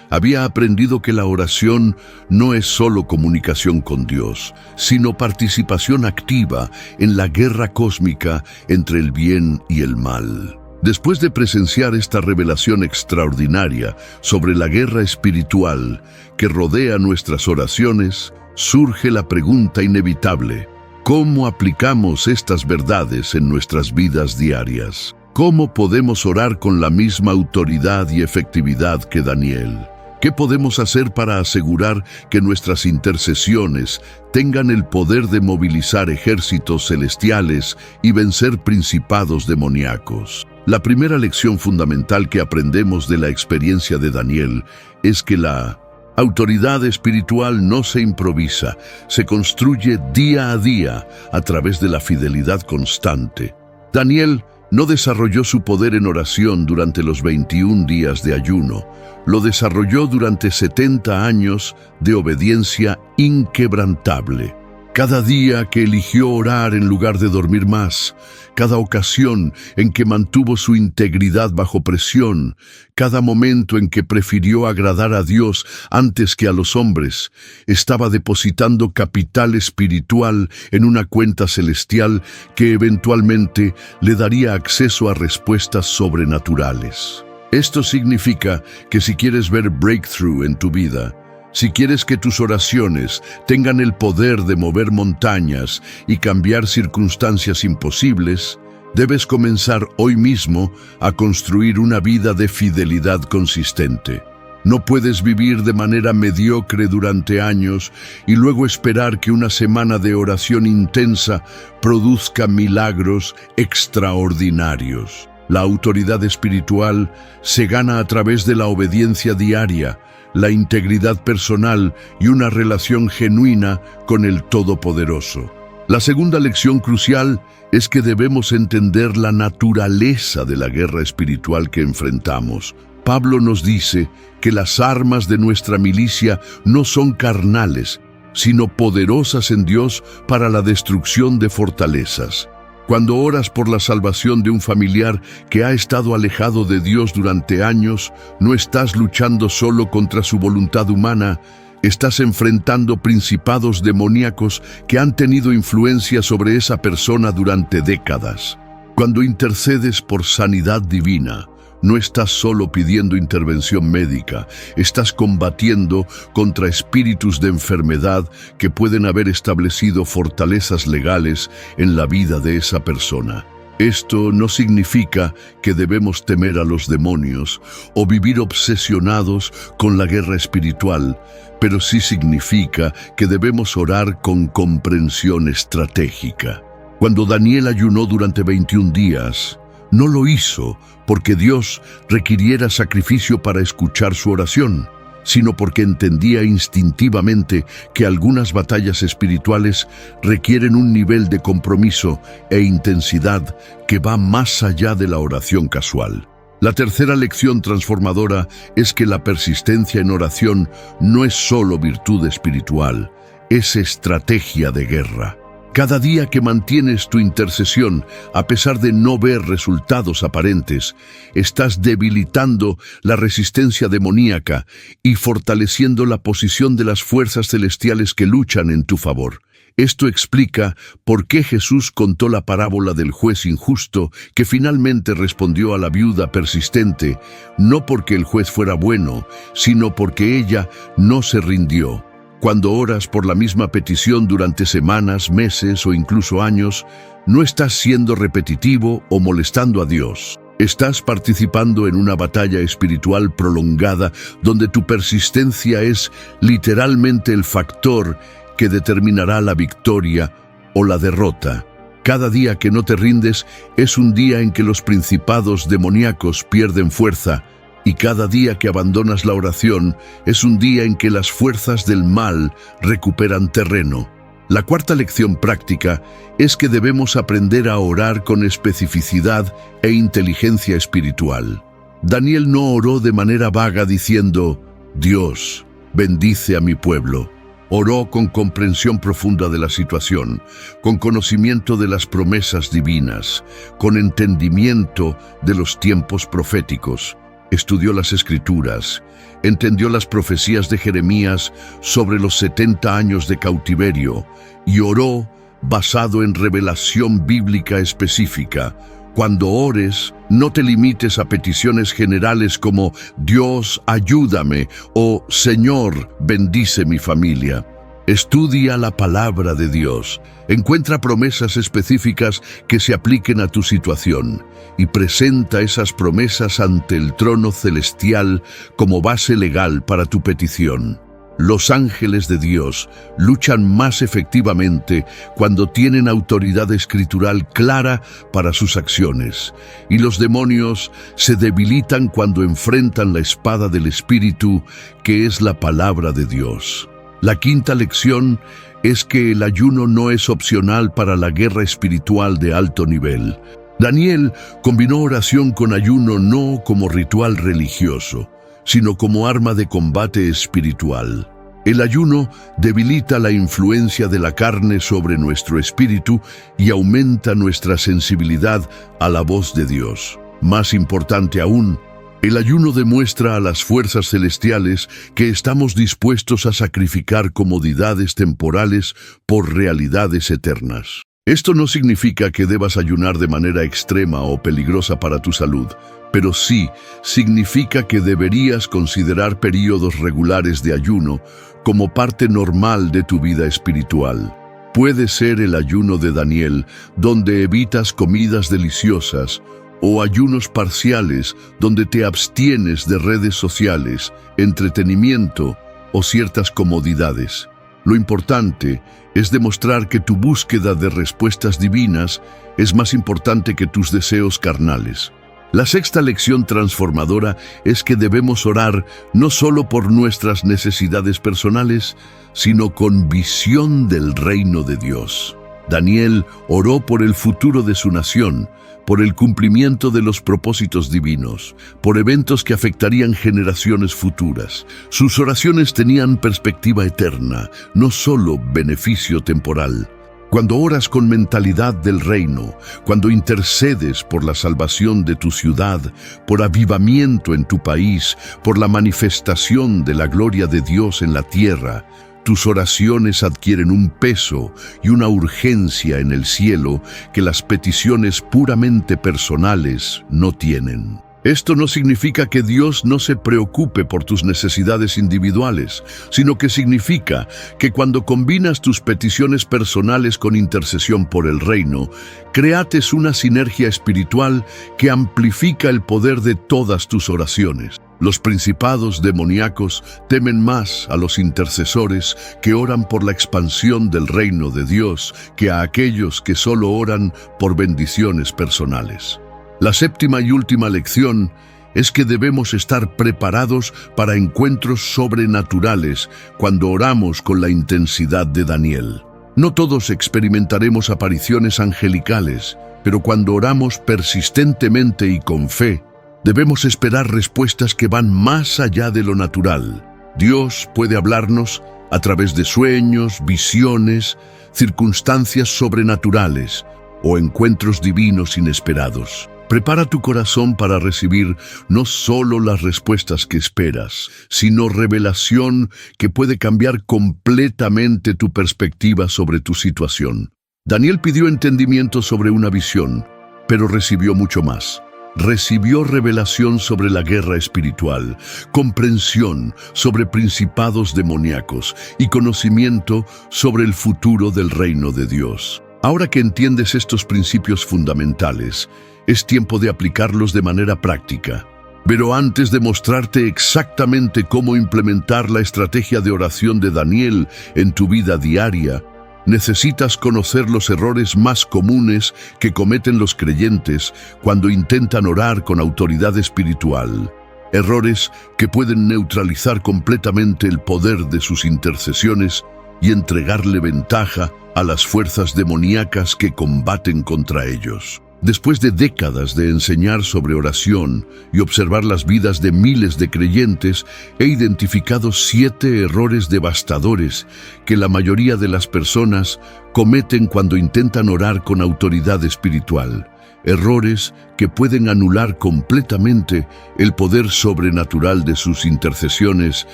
Había aprendido que la oración no es solo comunicación con Dios, sino participación activa en la guerra cósmica entre el bien y el mal. Después de presenciar esta revelación extraordinaria sobre la guerra espiritual que rodea nuestras oraciones, surge la pregunta inevitable: ¿cómo aplicamos estas verdades en nuestras vidas diarias? ¿Cómo podemos orar con la misma autoridad y efectividad que Daniel? ¿Qué podemos hacer para asegurar que nuestras intercesiones tengan el poder de movilizar ejércitos celestiales y vencer principados demoníacos? La primera lección fundamental que aprendemos de la experiencia de Daniel es que la Autoridad espiritual no se improvisa, se construye día a día a través de la fidelidad constante. Daniel no desarrolló su poder en oración durante los 21 días de ayuno, lo desarrolló durante 70 años de obediencia inquebrantable. Cada día que eligió orar en lugar de dormir más, cada ocasión en que mantuvo su integridad bajo presión, cada momento en que prefirió agradar a Dios antes que a los hombres, estaba depositando capital espiritual en una cuenta celestial que eventualmente le daría acceso a respuestas sobrenaturales. Esto significa que si quieres ver breakthrough en tu vida, si quieres que tus oraciones tengan el poder de mover montañas y cambiar circunstancias imposibles, debes comenzar hoy mismo a construir una vida de fidelidad consistente. No puedes vivir de manera mediocre durante años y luego esperar que una semana de oración intensa produzca milagros extraordinarios. La autoridad espiritual se gana a través de la obediencia diaria, la integridad personal y una relación genuina con el Todopoderoso. La segunda lección crucial es que debemos entender la naturaleza de la guerra espiritual que enfrentamos. Pablo nos dice que las armas de nuestra milicia no son carnales, sino poderosas en Dios para la destrucción de fortalezas. Cuando oras por la salvación de un familiar que ha estado alejado de Dios durante años, no estás luchando solo contra su voluntad humana, estás enfrentando principados demoníacos que han tenido influencia sobre esa persona durante décadas. Cuando intercedes por sanidad divina, no estás solo pidiendo intervención médica, estás combatiendo contra espíritus de enfermedad que pueden haber establecido fortalezas legales en la vida de esa persona. Esto no significa que debemos temer a los demonios o vivir obsesionados con la guerra espiritual, pero sí significa que debemos orar con comprensión estratégica. Cuando Daniel ayunó durante 21 días, no lo hizo porque Dios requiriera sacrificio para escuchar su oración, sino porque entendía instintivamente que algunas batallas espirituales requieren un nivel de compromiso e intensidad que va más allá de la oración casual. La tercera lección transformadora es que la persistencia en oración no es solo virtud espiritual, es estrategia de guerra. Cada día que mantienes tu intercesión, a pesar de no ver resultados aparentes, estás debilitando la resistencia demoníaca y fortaleciendo la posición de las fuerzas celestiales que luchan en tu favor. Esto explica por qué Jesús contó la parábola del juez injusto que finalmente respondió a la viuda persistente, no porque el juez fuera bueno, sino porque ella no se rindió. Cuando oras por la misma petición durante semanas, meses o incluso años, no estás siendo repetitivo o molestando a Dios. Estás participando en una batalla espiritual prolongada donde tu persistencia es literalmente el factor que determinará la victoria o la derrota. Cada día que no te rindes es un día en que los principados demoníacos pierden fuerza, y cada día que abandonas la oración es un día en que las fuerzas del mal recuperan terreno. La cuarta lección práctica es que debemos aprender a orar con especificidad e inteligencia espiritual. Daniel no oró de manera vaga diciendo, Dios, bendice a mi pueblo. Oró con comprensión profunda de la situación, con conocimiento de las promesas divinas, con entendimiento de los tiempos proféticos. Estudió las Escrituras, entendió las profecías de Jeremías sobre los 70 años de cautiverio y oró basado en revelación bíblica específica. Cuando ores, no te limites a peticiones generales como Dios, ayúdame o Señor, bendice mi familia. Estudia la palabra de Dios, encuentra promesas específicas que se apliquen a tu situación y presenta esas promesas ante el trono celestial como base legal para tu petición. Los ángeles de Dios luchan más efectivamente cuando tienen autoridad escritural clara para sus acciones, y los demonios se debilitan cuando enfrentan la espada del Espíritu, que es la palabra de Dios. La quinta lección es que el ayuno no es opcional para la guerra espiritual de alto nivel. Daniel combinó oración con ayuno no como ritual religioso, sino como arma de combate espiritual. El ayuno debilita la influencia de la carne sobre nuestro espíritu y aumenta nuestra sensibilidad a la voz de Dios. Más importante aún, el ayuno demuestra a las fuerzas celestiales que estamos dispuestos a sacrificar comodidades temporales por realidades eternas. Esto no significa que debas ayunar de manera extrema o peligrosa para tu salud, pero sí significa que deberías considerar períodos regulares de ayuno como parte normal de tu vida espiritual. Puede ser el ayuno de Daniel, donde evitas comidas deliciosas, o ayunos parciales, donde te abstienes de redes sociales, entretenimiento o ciertas comodidades. Lo importante es demostrar que tu búsqueda de respuestas divinas es más importante que tus deseos carnales. La sexta lección transformadora es que debemos orar no solo por nuestras necesidades personales, sino con visión del reino de Dios. Daniel oró por el futuro de su nación, por el cumplimiento de los propósitos divinos, por eventos que afectarían generaciones futuras. Sus oraciones tenían perspectiva eterna, no solo beneficio temporal. Cuando oras con mentalidad del reino, cuando intercedes por la salvación de tu ciudad, por avivamiento en tu país, por la manifestación de la gloria de Dios en la tierra, tus oraciones adquieren un peso y una urgencia en el cielo que las peticiones puramente personales no tienen. Esto no significa que Dios no se preocupe por tus necesidades individuales, sino que significa que cuando combinas tus peticiones personales con intercesión por el reino, creates una sinergia espiritual que amplifica el poder de todas tus oraciones. Los principados demoníacos temen más a los intercesores que oran por la expansión del reino de Dios que a aquellos que solo oran por bendiciones personales. La séptima y última lección es que debemos estar preparados para encuentros sobrenaturales cuando oramos con la intensidad de Daniel. No todos experimentaremos apariciones angelicales, pero cuando oramos persistentemente y con fe, debemos esperar respuestas que van más allá de lo natural. Dios puede hablarnos a través de sueños, visiones, circunstancias sobrenaturales o encuentros divinos inesperados. Prepara tu corazón para recibir no solo las respuestas que esperas, sino revelación que puede cambiar completamente tu perspectiva sobre tu situación. Daniel pidió entendimiento sobre una visión, pero recibió mucho más. Recibió revelación sobre la guerra espiritual, comprensión sobre principados demoníacos y conocimiento sobre el futuro del reino de Dios. Ahora que entiendes estos principios fundamentales, es tiempo de aplicarlos de manera práctica. Pero antes de mostrarte exactamente cómo implementar la estrategia de oración de Daniel en tu vida diaria, necesitas conocer los errores más comunes que cometen los creyentes cuando intentan orar con autoridad espiritual. Errores que pueden neutralizar completamente el poder de sus intercesiones y entregarle ventaja a las fuerzas demoníacas que combaten contra ellos. Después de décadas de enseñar sobre oración y observar las vidas de miles de creyentes, he identificado 7 errores devastadores que la mayoría de las personas cometen cuando intentan orar con autoridad espiritual. Errores que pueden anular completamente el poder sobrenatural de sus intercesiones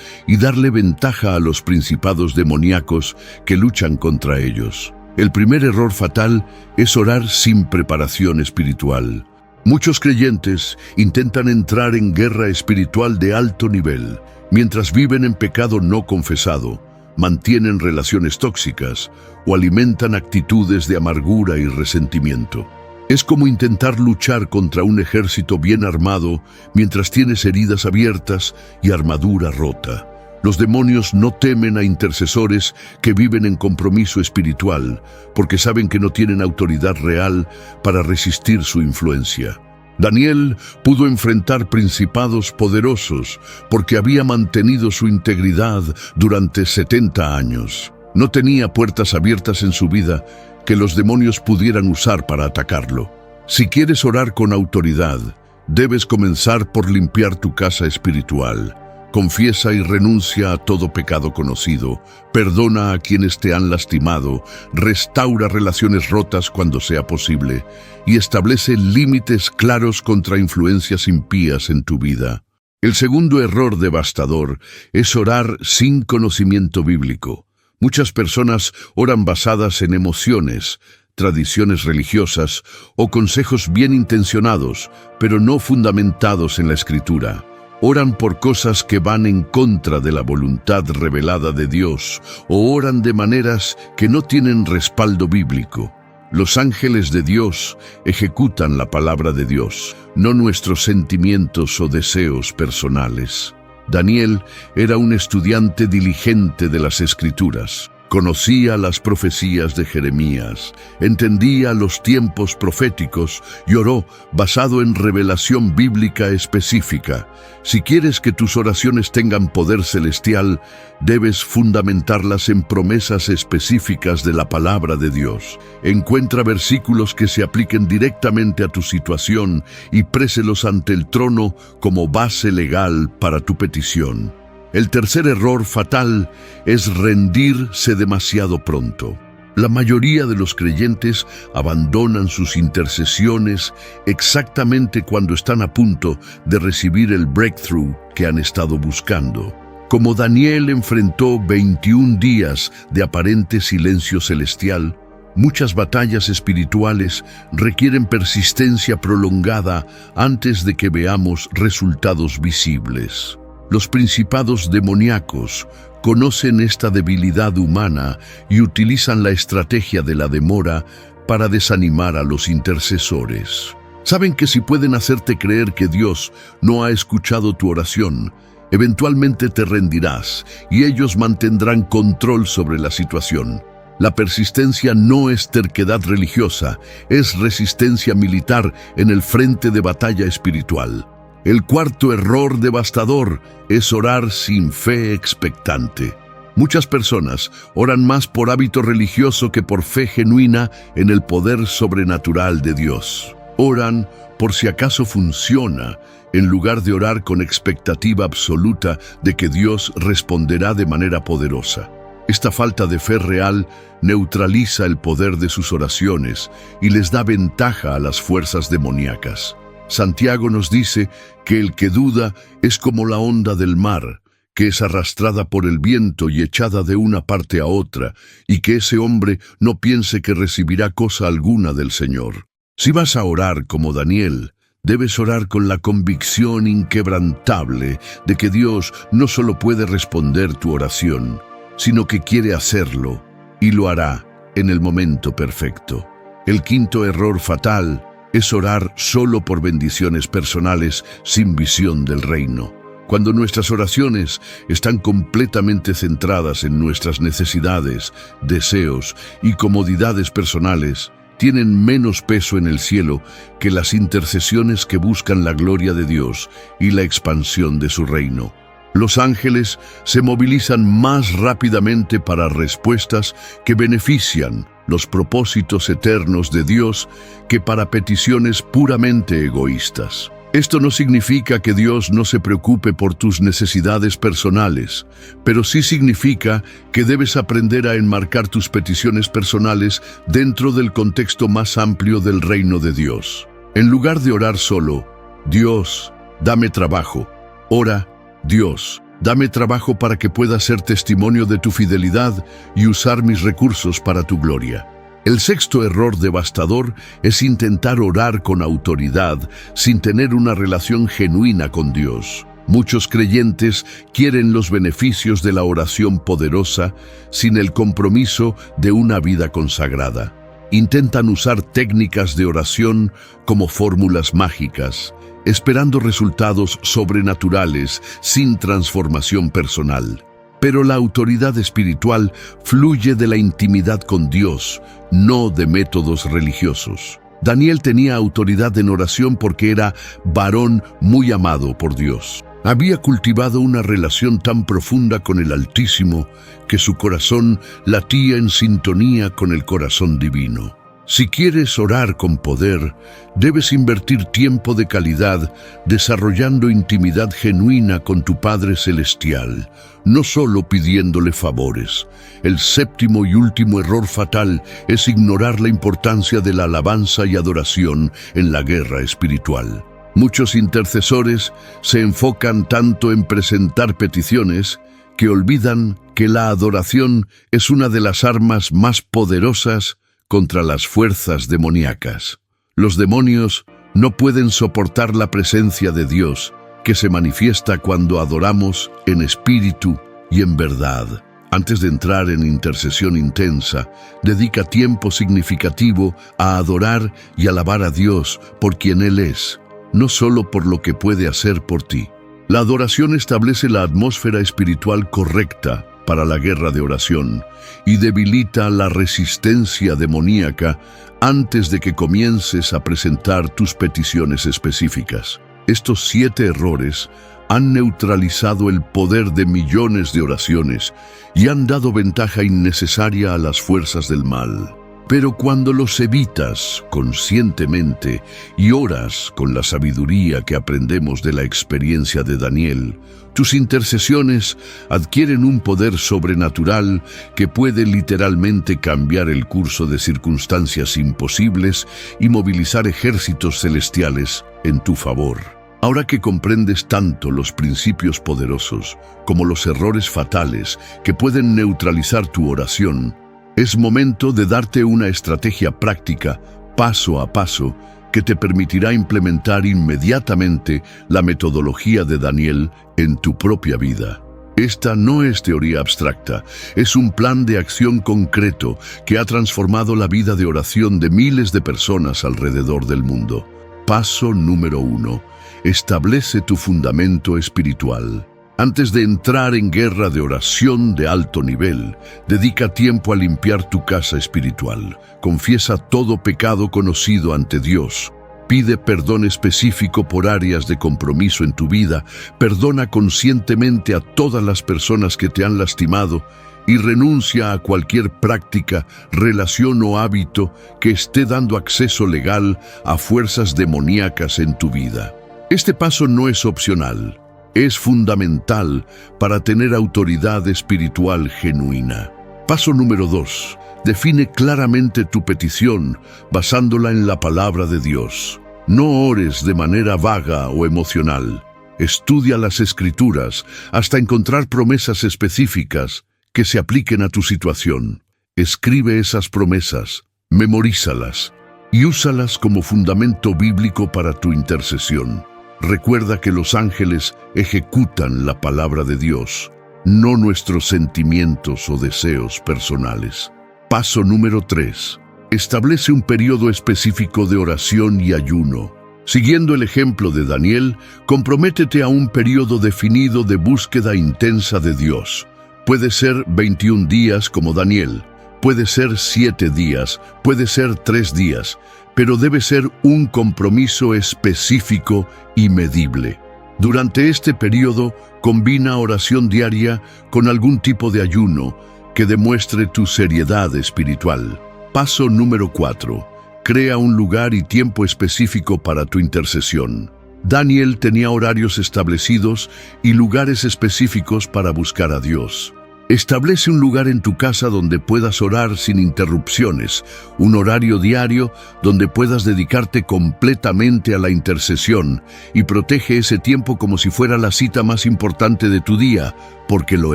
y darle ventaja a los principados demoníacos que luchan contra ellos. El primer error fatal es orar sin preparación espiritual. Muchos creyentes intentan entrar en guerra espiritual de alto nivel, mientras viven en pecado no confesado, mantienen relaciones tóxicas o alimentan actitudes de amargura y resentimiento. Es como intentar luchar contra un ejército bien armado mientras tienes heridas abiertas y armadura rota. Los demonios no temen a intercesores que viven en compromiso espiritual, porque saben que no tienen autoridad real para resistir su influencia. Daniel pudo enfrentar principados poderosos porque había mantenido su integridad durante 70 años. No tenía puertas abiertas en su vida que los demonios pudieran usar para atacarlo. Si quieres orar con autoridad, debes comenzar por limpiar tu casa espiritual. Confiesa y renuncia a todo pecado conocido, perdona a quienes te han lastimado, restaura relaciones rotas cuando sea posible y establece límites claros contra influencias impías en tu vida. El segundo error devastador es orar sin conocimiento bíblico. Muchas personas oran basadas en emociones, tradiciones religiosas o consejos bien intencionados, pero no fundamentados en la Escritura. Oran por cosas que van en contra de la voluntad revelada de Dios o oran de maneras que no tienen respaldo bíblico. Los ángeles de Dios ejecutan la palabra de Dios, no nuestros sentimientos o deseos personales. Daniel era un estudiante diligente de las Escrituras. Conocía las profecías de Jeremías, entendía los tiempos proféticos y oró basado en revelación bíblica específica. Si quieres que tus oraciones tengan poder celestial, debes fundamentarlas en promesas específicas de la palabra de Dios. Encuentra versículos que se apliquen directamente a tu situación y préselos ante el trono como base legal para tu petición. El tercer error fatal es rendirse demasiado pronto. La mayoría de los creyentes abandonan sus intercesiones exactamente cuando están a punto de recibir el breakthrough que han estado buscando. Como Daniel enfrentó 21 días de aparente silencio celestial, muchas batallas espirituales requieren persistencia prolongada antes de que veamos resultados visibles. Los principados demoníacos conocen esta debilidad humana y utilizan la estrategia de la demora para desanimar a los intercesores. Saben que si pueden hacerte creer que Dios no ha escuchado tu oración, eventualmente te rendirás y ellos mantendrán control sobre la situación. La persistencia no es terquedad religiosa, es resistencia militar en el frente de batalla espiritual. El cuarto error devastador es orar sin fe expectante. Muchas personas oran más por hábito religioso que por fe genuina en el poder sobrenatural de Dios. Oran por si acaso funciona, en lugar de orar con expectativa absoluta de que Dios responderá de manera poderosa. Esta falta de fe real neutraliza el poder de sus oraciones y les da ventaja a las fuerzas demoníacas. Santiago nos dice que el que duda es como la onda del mar, que es arrastrada por el viento y echada de una parte a otra, y que ese hombre no piense que recibirá cosa alguna del Señor. Si vas a orar como Daniel, debes orar con la convicción inquebrantable de que Dios no solo puede responder tu oración, sino que quiere hacerlo, y lo hará en el momento perfecto. El quinto error fatal es orar solo por bendiciones personales sin visión del reino. Cuando nuestras oraciones están completamente centradas en nuestras necesidades, deseos y comodidades personales, tienen menos peso en el cielo que las intercesiones que buscan la gloria de Dios y la expansión de su reino. Los ángeles se movilizan más rápidamente para respuestas que benefician los propósitos eternos de Dios que para peticiones puramente egoístas. Esto no significa que Dios no se preocupe por tus necesidades personales, pero sí significa que debes aprender a enmarcar tus peticiones personales dentro del contexto más amplio del reino de Dios. En lugar de orar solo, Dios, dame trabajo, ora, Dios, dame trabajo para que pueda ser testimonio de tu fidelidad y usar mis recursos para tu gloria. El sexto error devastador es intentar orar con autoridad sin tener una relación genuina con Dios. Muchos creyentes quieren los beneficios de la oración poderosa sin el compromiso de una vida consagrada. Intentan usar técnicas de oración como fórmulas mágicas, esperando resultados sobrenaturales sin transformación personal. Pero la autoridad espiritual fluye de la intimidad con Dios, no de métodos religiosos. Daniel tenía autoridad en oración porque era varón muy amado por Dios. Había cultivado una relación tan profunda con el Altísimo que su corazón latía en sintonía con el corazón divino. Si quieres orar con poder, debes invertir tiempo de calidad desarrollando intimidad genuina con tu Padre Celestial, no solo pidiéndole favores. El séptimo y último error fatal es ignorar la importancia de la alabanza y adoración en la guerra espiritual. Muchos intercesores se enfocan tanto en presentar peticiones que olvidan que la adoración es una de las armas más poderosas contra las fuerzas demoníacas. Los demonios no pueden soportar la presencia de Dios, que se manifiesta cuando adoramos en espíritu y en verdad. Antes de entrar en intercesión intensa, dedica tiempo significativo a adorar y alabar a Dios por quien Él es, no solo por lo que puede hacer por ti. La adoración establece la atmósfera espiritual correcta para la guerra de oración y debilita la resistencia demoníaca antes de que comiences a presentar tus peticiones específicas. Estos 7 errores han neutralizado el poder de millones de oraciones y han dado ventaja innecesaria a las fuerzas del mal. Pero cuando los evitas conscientemente y oras con la sabiduría que aprendemos de la experiencia de Daniel, tus intercesiones adquieren un poder sobrenatural que puede literalmente cambiar el curso de circunstancias imposibles y movilizar ejércitos celestiales en tu favor. Ahora que comprendes tanto los principios poderosos como los errores fatales que pueden neutralizar tu oración, es momento de darte una estrategia práctica, paso a paso, que te permitirá implementar inmediatamente la metodología de Daniel en tu propia vida. Esta no es teoría abstracta, es un plan de acción concreto que ha transformado la vida de oración de miles de personas alrededor del mundo. Paso número 1. Establece tu fundamento espiritual. Antes de entrar en guerra de oración de alto nivel, dedica tiempo a limpiar tu casa espiritual. Confiesa todo pecado conocido ante Dios. Pide perdón específico por áreas de compromiso en tu vida. Perdona conscientemente a todas las personas que te han lastimado y renuncia a cualquier práctica, relación o hábito que esté dando acceso legal a fuerzas demoníacas en tu vida. Este paso no es opcional. Es fundamental para tener autoridad espiritual genuina. Paso número 2. Define claramente tu petición basándola en la palabra de Dios. No ores de manera vaga o emocional. Estudia las Escrituras hasta encontrar promesas específicas que se apliquen a tu situación. Escribe esas promesas, memorízalas y úsalas como fundamento bíblico para tu intercesión. Recuerda que los ángeles ejecutan la palabra de Dios, no nuestros sentimientos o deseos personales. Paso número 3. Establece un periodo específico de oración y ayuno. Siguiendo el ejemplo de Daniel, comprométete a un periodo definido de búsqueda intensa de Dios. Puede ser 21 días como Daniel, puede ser 7 días, puede ser 3 días, pero debe ser un compromiso específico y medible. Durante este periodo, combina oración diaria con algún tipo de ayuno que demuestre tu seriedad espiritual. Paso número 4. Crea un lugar y tiempo específico para tu intercesión. Daniel tenía horarios establecidos y lugares específicos para buscar a Dios. Establece un lugar en tu casa donde puedas orar sin interrupciones, un horario diario donde puedas dedicarte completamente a la intercesión y protege ese tiempo como si fuera la cita más importante de tu día, porque lo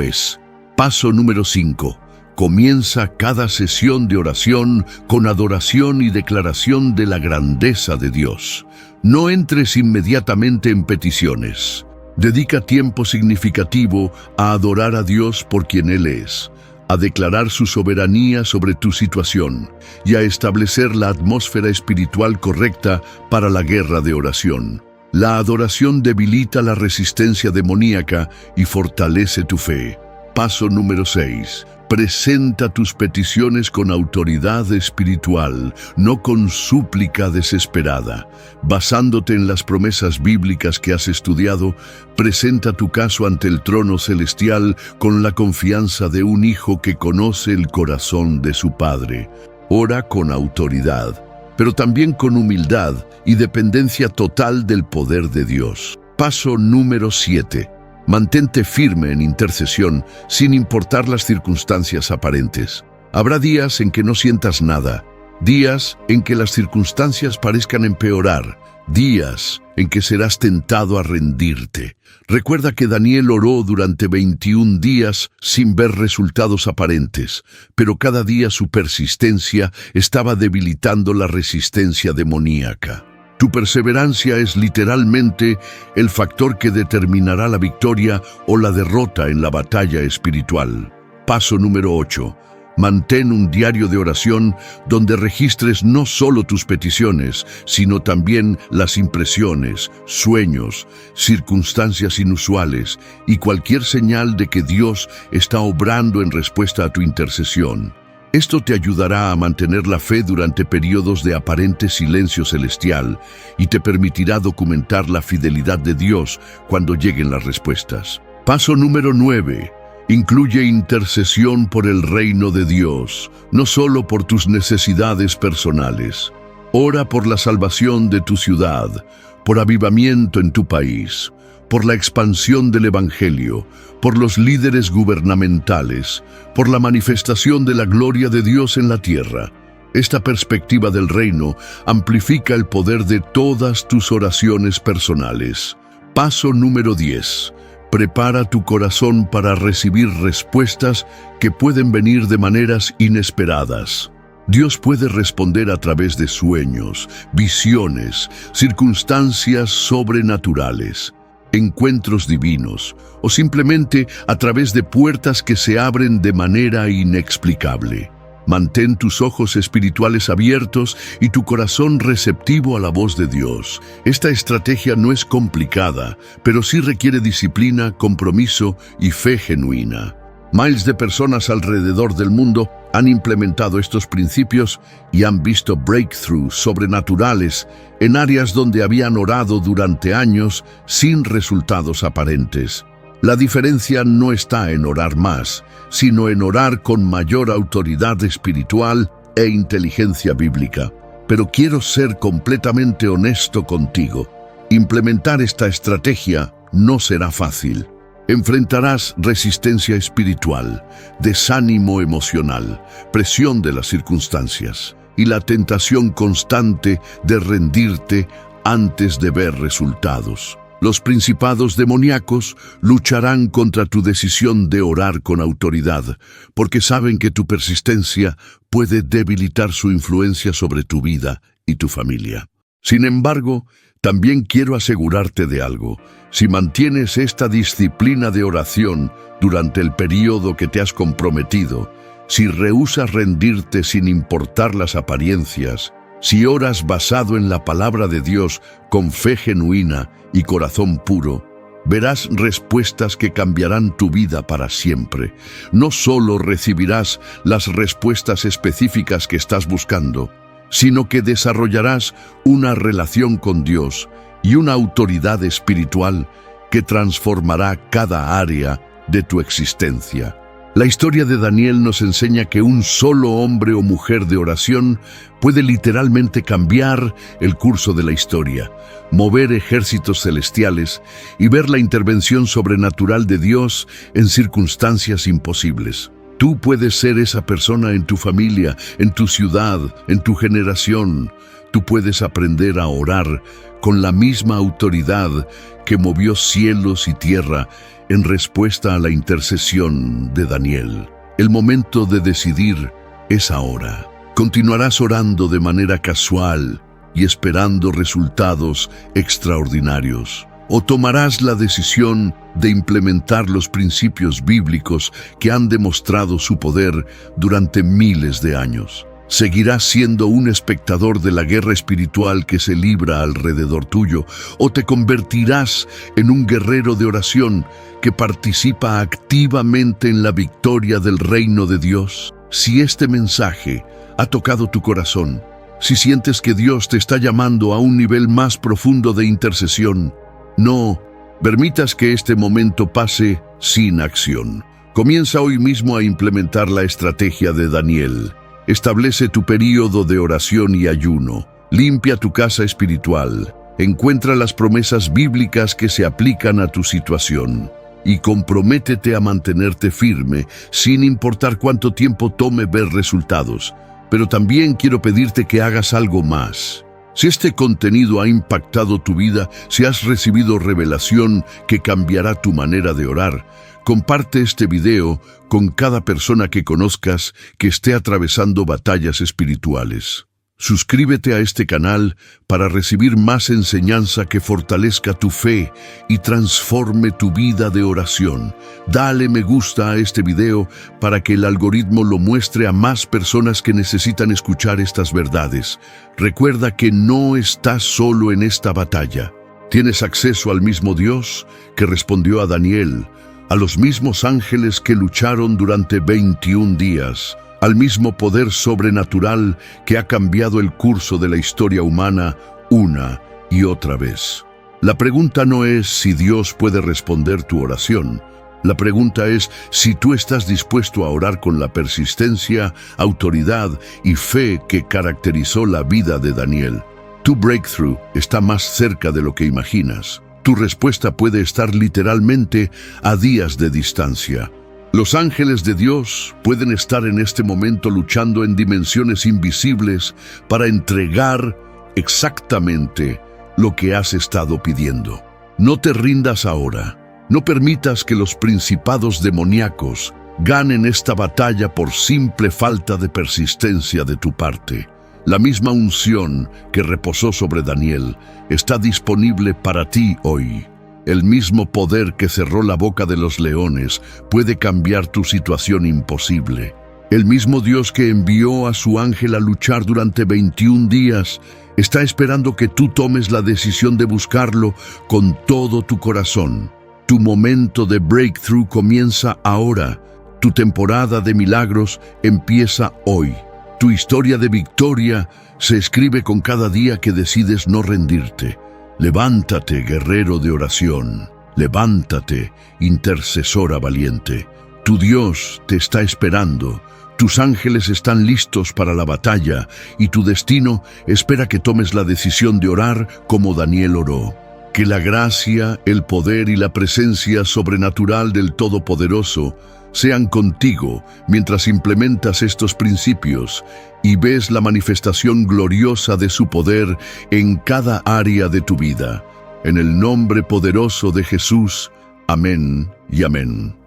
es. Paso número 5. Comienza cada sesión de oración con adoración y declaración de la grandeza de Dios. No entres inmediatamente en peticiones. Dedica tiempo significativo a adorar a Dios por quien Él es, a declarar su soberanía sobre tu situación y a establecer la atmósfera espiritual correcta para la guerra de oración. La adoración debilita la resistencia demoníaca y fortalece tu fe. Paso número 6. Presenta tus peticiones con autoridad espiritual, no con súplica desesperada. Basándote en las promesas bíblicas que has estudiado, presenta tu caso ante el trono celestial con la confianza de un hijo que conoce el corazón de su padre. Ora con autoridad, pero también con humildad y dependencia total del poder de Dios. Paso número 7. Mantente firme en intercesión sin importar las circunstancias aparentes. Habrá días en que no sientas nada, días en que las circunstancias parezcan empeorar, días en que serás tentado a rendirte. Recuerda que Daniel oró durante 21 días sin ver resultados aparentes, pero cada día su persistencia estaba debilitando la resistencia demoníaca. Tu perseverancia es literalmente el factor que determinará la victoria o la derrota en la batalla espiritual. Paso número 8. Mantén un diario de oración donde registres no solo tus peticiones, sino también las impresiones, sueños, circunstancias inusuales y cualquier señal de que Dios está obrando en respuesta a tu intercesión. Esto te ayudará a mantener la fe durante periodos de aparente silencio celestial y te permitirá documentar la fidelidad de Dios cuando lleguen las respuestas. Paso número 9. Incluye intercesión por el reino de Dios, no solo por tus necesidades personales. Ora por la salvación de tu ciudad, por avivamiento en tu país, por la expansión del Evangelio, por los líderes gubernamentales, por la manifestación de la gloria de Dios en la tierra. Esta perspectiva del reino amplifica el poder de todas tus oraciones personales. Paso número 10. Prepara tu corazón para recibir respuestas que pueden venir de maneras inesperadas. Dios puede responder a través de sueños, visiones, circunstancias sobrenaturales, encuentros divinos o simplemente a través de puertas que se abren de manera inexplicable. Mantén tus ojos espirituales abiertos y tu corazón receptivo a la voz de Dios. Esta estrategia no es complicada, pero sí requiere disciplina, compromiso y fe genuina. Miles de personas alrededor del mundo han implementado estos principios y han visto breakthroughs sobrenaturales en áreas donde habían orado durante años sin resultados aparentes. La diferencia no está en orar más, sino en orar con mayor autoridad espiritual e inteligencia bíblica. Pero quiero ser completamente honesto contigo. Implementar esta estrategia no será fácil. Enfrentarás resistencia espiritual, desánimo emocional, presión de las circunstancias y la tentación constante de rendirte antes de ver resultados. Los principados demoníacos lucharán contra tu decisión de orar con autoridad, porque saben que tu persistencia puede debilitar su influencia sobre tu vida y tu familia. Sin embargo, también quiero asegurarte de algo. Si mantienes esta disciplina de oración durante el periodo que te has comprometido, si rehusas rendirte sin importar las apariencias, si oras basado en la palabra de Dios con fe genuina y corazón puro, verás respuestas que cambiarán tu vida para siempre. No solo recibirás las respuestas específicas que estás buscando, sino que desarrollarás una relación con Dios y una autoridad espiritual que transformará cada área de tu existencia. La historia de Daniel nos enseña que un solo hombre o mujer de oración puede literalmente cambiar el curso de la historia, mover ejércitos celestiales y ver la intervención sobrenatural de Dios en circunstancias imposibles. Tú puedes ser esa persona en tu familia, en tu ciudad, en tu generación. Tú puedes aprender a orar con la misma autoridad que movió cielos y tierra en respuesta a la intercesión de Daniel. El momento de decidir es ahora. Continuarás orando de manera casual y esperando resultados extraordinarios, o tomarás la decisión de implementar los principios bíblicos que han demostrado su poder durante miles de años. ¿Seguirás siendo un espectador de la guerra espiritual que se libra alrededor tuyo, o te convertirás en un guerrero de oración que participa activamente en la victoria del reino de Dios? Si este mensaje ha tocado tu corazón, si sientes que Dios te está llamando a un nivel más profundo de intercesión, no permitas que este momento pase sin acción. Comienza hoy mismo a implementar la estrategia de Daniel. Establece tu período de oración y ayuno. Limpia tu casa espiritual. Encuentra las promesas bíblicas que se aplican a tu situación. Y comprométete a mantenerte firme, sin importar cuánto tiempo tome ver resultados. Pero también quiero pedirte que hagas algo más. Si este contenido ha impactado tu vida, si has recibido revelación que cambiará tu manera de orar, comparte este video con cada persona que conozcas que esté atravesando batallas espirituales. Suscríbete a este canal para recibir más enseñanza que fortalezca tu fe y transforme tu vida de oración. Dale me gusta a este video para que el algoritmo lo muestre a más personas que necesitan escuchar estas verdades. Recuerda que no estás solo en esta batalla. Tienes acceso al mismo Dios que respondió a Daniel, a los mismos ángeles que lucharon durante 21 días, al mismo poder sobrenatural que ha cambiado el curso de la historia humana una y otra vez. La pregunta no es si Dios puede responder tu oración. La pregunta es si tú estás dispuesto a orar con la persistencia, autoridad y fe que caracterizó la vida de Daniel. Tu breakthrough está más cerca de lo que imaginas. Tu respuesta puede estar literalmente a días de distancia. Los ángeles de Dios pueden estar en este momento luchando en dimensiones invisibles para entregar exactamente lo que has estado pidiendo. No te rindas ahora. No permitas que los principados demoníacos ganen esta batalla por simple falta de persistencia de tu parte. La misma unción que reposó sobre Daniel está disponible para ti hoy. El mismo poder que cerró la boca de los leones puede cambiar tu situación imposible. El mismo Dios que envió a su ángel a luchar durante 21 días está esperando que tú tomes la decisión de buscarlo con todo tu corazón. Tu momento de breakthrough comienza ahora. Tu temporada de milagros empieza hoy. Tu historia de victoria se escribe con cada día que decides no rendirte. Levántate, guerrero de oración. Levántate, intercesora valiente. Tu Dios te está esperando. Tus ángeles están listos para la batalla y tu destino espera que tomes la decisión de orar como Daniel oró. Que la gracia, el poder y la presencia sobrenatural del Todopoderoso sean contigo mientras implementas estos principios y ves la manifestación gloriosa de su poder en cada área de tu vida. En el nombre poderoso de Jesús, amén y amén.